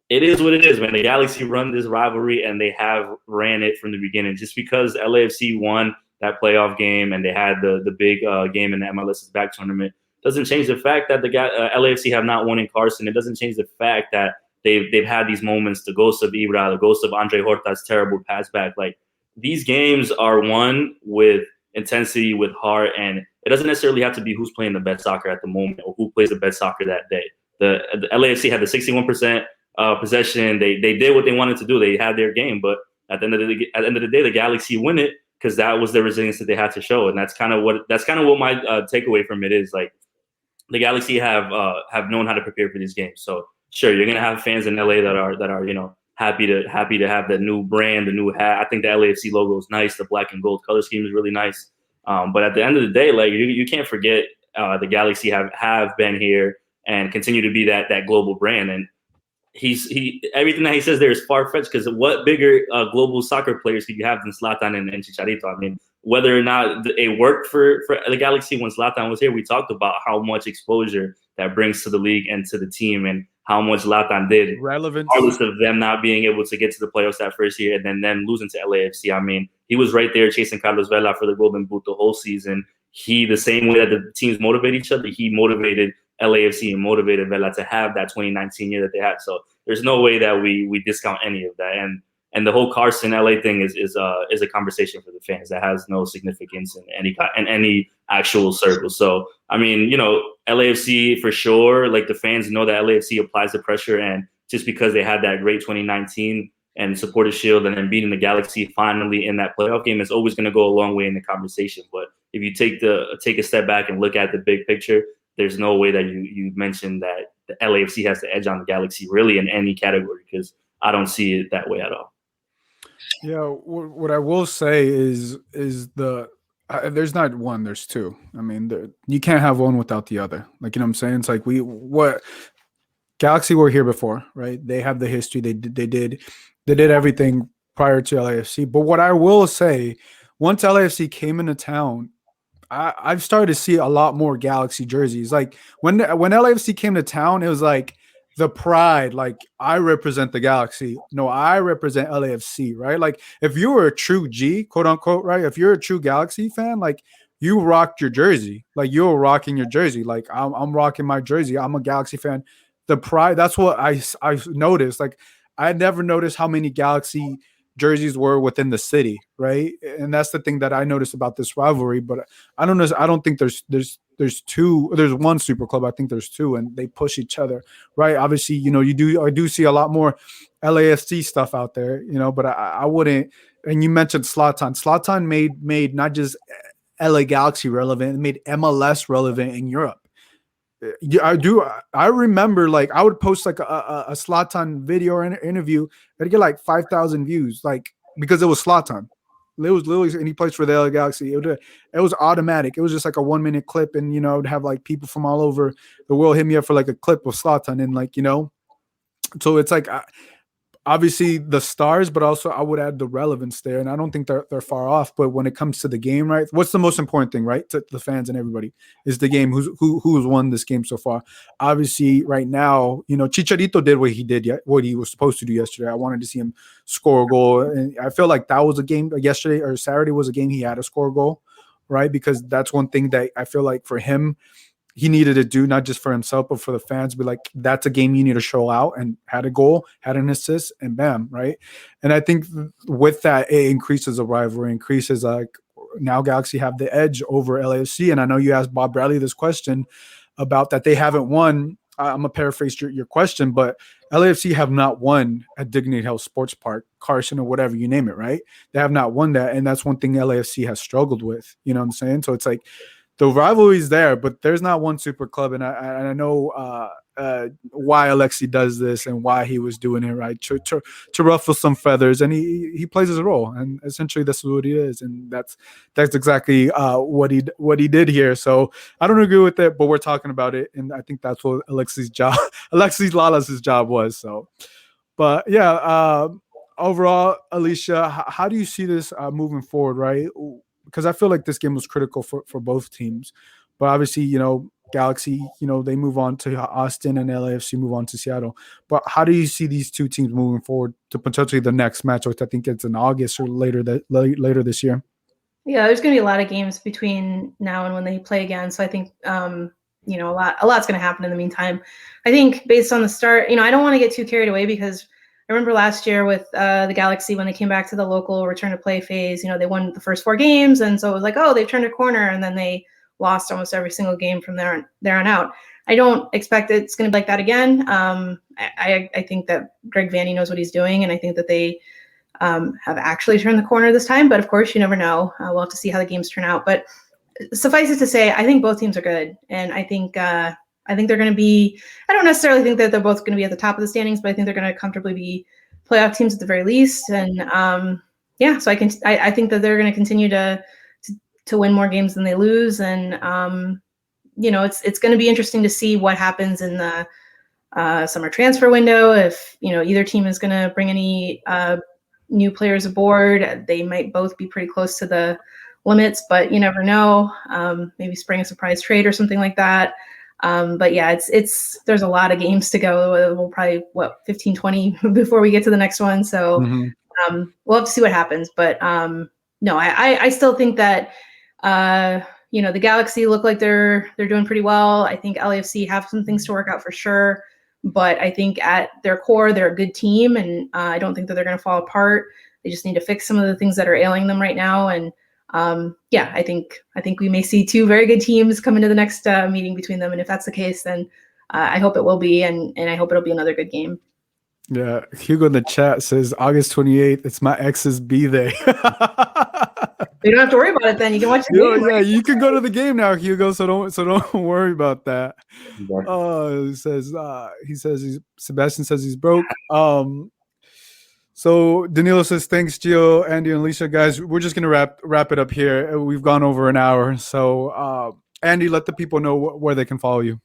it is what it is, man. The Galaxy run this rivalry, and they have ran it from the beginning. Just because LAFC won that playoff game and they had the big game in the MLS's back tournament doesn't change the fact that the LAFC have not won in Carson. It doesn't change the fact that they've had these moments, the ghost of Ibra, the ghost of Andre Horta's terrible pass back. Like, these games are won with intensity, with heart, and it doesn't necessarily have to be who's playing the best soccer at the moment or who plays the best soccer that day. The LAFC had the 61% possession. They did what they wanted to do. They had their game, but at the end of the day, the Galaxy win it because that was the resilience that they had to show, and that's kind of what my takeaway from it is. Like, the Galaxy have known how to prepare for these games. So sure, you're gonna have fans in LA that are happy to have the new brand, the new hat. I think the LAFC logo is nice. The black and gold color scheme is really nice. But at the end of the day, like, you can't forget the Galaxy have been here and continue to be that global brand. And he everything that he says there is far-fetched, because what bigger global soccer players could you have than Zlatan and Chicharito? I mean, whether or not it worked for the Galaxy when Zlatan was here, we talked about how much exposure that brings to the league and to the team, and how much Zlatan did, relevance, regardless of them not being able to get to the playoffs that first year and then them losing to LAFC. I mean, he was right there chasing Carlos Vela for the Golden Boot the whole season. The same way that the teams motivate each other, he motivated LAFC and motivated Vela to have that 2019 year that they had. So there's no way that we discount any of that. And the whole Carson LA thing is a conversation for the fans that has no significance in any actual circle. So I mean, LAFC for sure. Like, the fans know that LAFC applies the pressure, and just because they had that great 2019 and supported Shield and then beating the Galaxy finally in that playoff game is always going to go a long way in the conversation. But if you take a step back and look at the big picture, there's no way that you mentioned that the LAFC has the edge on the Galaxy really in any category, because I don't see it that way at all. Yeah, what I will say is there's not one, there's two. I mean, you can't have one without the other. Like, you know what I'm saying? It's like what Galaxy were here before, right? They have the history. They did everything prior to LAFC. But what I will say, once LAFC came into town, I've started to see a lot more Galaxy jerseys. Like, when LAFC came to town, it was like the pride, like, I represent the Galaxy. No, I represent LAFC, right? Like, if you were a true G, quote unquote, right? If you're a true Galaxy fan, like, you rocked your jersey. Like, you're rocking your jersey. Like, I'm rocking my jersey. I'm a Galaxy fan. The pride, that's what I noticed. Like, I never noticed how many Galaxy jerseys were within the city, right? And that's the thing that I noticed about this rivalry. But I don't know. I don't think there's two. There's one super club. I think there's two, and they push each other, right? Obviously, I do see a lot more LAFC stuff out there, But I wouldn't. And you mentioned Zlatan. Zlatan made not just LA Galaxy relevant, it made MLS relevant in Europe. Yeah, I remember, like, I would post like a Zlatan video or an interview that'd get like 5,000 views, like, because it was Zlatan. It was literally, and he plays for the LA Galaxy. It was automatic. It was just like a 1-minute clip, and it would have like people from all over the world hit me up for like a clip of Zlatan, and like, so it's like, obviously the stars, but also I would add the relevance there, and I don't think they're far off. But when it comes to the game, right, what's the most important thing, right, to the fans and everybody is the game. Who's won this game so far? Obviously, right now, Chicharito did what he was supposed to do yesterday. I wanted to see him score a goal, and I feel like that was a game yesterday, or Saturday was a game he had to score a goal, right? Because that's one thing that I feel like for him, he needed to do, not just for himself, but for the fans. Be like, that's a game you need to show out, and had a goal, had an assist, and bam, right? And I think with that, it increases the rivalry, increases like, now Galaxy have the edge over LAFC. And I know you asked Bob Bradley this question about that they haven't won. I'm gonna paraphrase your question, but LAFC have not won at Dignity Health Sports Park, Carson, or whatever you name it, right? They have not won that, and that's one thing LAFC has struggled with. You know what I'm saying? So it's like, the rivalry is there, but there's not one super club, and I know why Alexi does this and why he was doing it, right? To ruffle some feathers, and he plays his role, and essentially that's what he is, and that's exactly what he did here. So I don't agree with it, but we're talking about it, and I think that's what Alexis Lalas' job was. So, but yeah, overall, Alicia, how do you see this moving forward, right? Because I feel like this game was critical for both teams. But obviously, Galaxy, they move on to Austin, and LAFC move on to Seattle. But how do you see these two teams moving forward to potentially the next match, which I think it's in August or later this year? Yeah, there's going to be a lot of games between now and when they play again. So I think, a lot's going to happen in the meantime. I think based on the start, I don't want to get too carried away, because I remember last year with the Galaxy, when they came back to the local return to play phase, they won the first 4 games. And so it was like, oh, they've turned a corner, and then they lost almost every single game from there on out. I don't expect it's going to be like that again. I think that Greg Vanney knows what he's doing, and I think that they have actually turned the corner this time. But of course, you never know. We'll have to see how the games turn out. But suffice it to say, I think both teams are good, and I think they're going to be. I don't necessarily think that they're both going to be at the top of the standings, but I think they're going to comfortably be playoff teams at the very least. And so I think that they're going to continue to win more games than they lose. And it's going to be interesting to see what happens in the summer transfer window. If either team is going to bring any new players aboard, they might both be pretty close to the limits, but you never know. Maybe spring a surprise trade or something like that. But yeah, there's a lot of games to go. We'll probably 15, 20 before we get to the next one. So we'll have to see what happens. But no, I still think that the Galaxy look like they're doing pretty well. I think LAFC have some things to work out for sure. But I think at their core, they're a good team, and I don't think that they're going to fall apart. They just need to fix some of the things that are ailing them right now. And I think we may see 2 very good teams come into the next meeting between them. And if that's the case, then I hope it will be, and I hope it'll be another good game. Yeah, Hugo in the chat says August 28th. It's my ex's B-Day. You don't have to worry about it then. You can watch the game. Yeah, you can go to the game now, Hugo. So don't worry about that. Sebastian says he's broke. So Danilo says, thanks, Gio, Andy, and Alicia. Guys, we're just gonna wrap it up here. We've gone over an hour. So Andy, let the people know where they can follow you.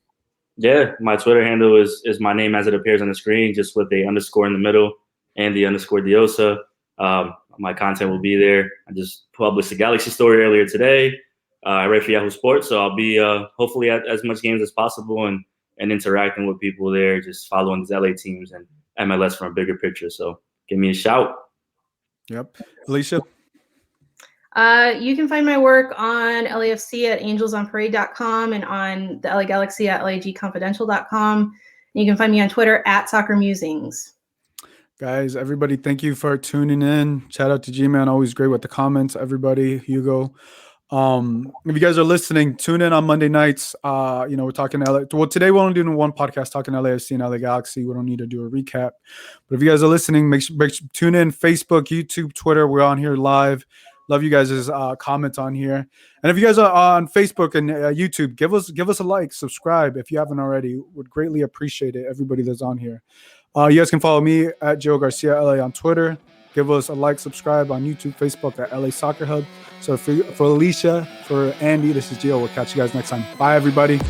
Yeah, my Twitter handle is my name as it appears on the screen, just with the underscore in the middle and the underscore Diosa. My content will be there. I just published a Galaxy story earlier today. I write for Yahoo Sports, so I'll be hopefully at as much games as possible and interacting with people there, just following these LA teams and MLS from a bigger picture. So give me a shout. Yep. Alicia? You can find my work on LAFC at angelsonparade.com and on the LA Galaxy at lagconfidential.com. And you can find me on Twitter at soccermusings. Guys, everybody, thank you for tuning in. Shout out to G-Man, always great with the comments. Everybody, Hugo. If you guys are listening, tune in on Monday nights. We're talking LA. Well, today we're only doing one podcast talking LAFC and LA Galaxy. We don't need to do a recap. But if you guys are listening, make sure tune in. Facebook, YouTube, Twitter. We're on here live. Love you guys' comments on here. And if you guys are on Facebook and YouTube, give us a like, subscribe if you haven't already. Would greatly appreciate it. Everybody that's on here. You guys can follow me at Gio Garcia LA on Twitter. Give us a like, subscribe on YouTube, Facebook at LA Soccer Hub. So for Alicia, for Andy, this is Gio. We'll catch you guys next time. Bye, everybody.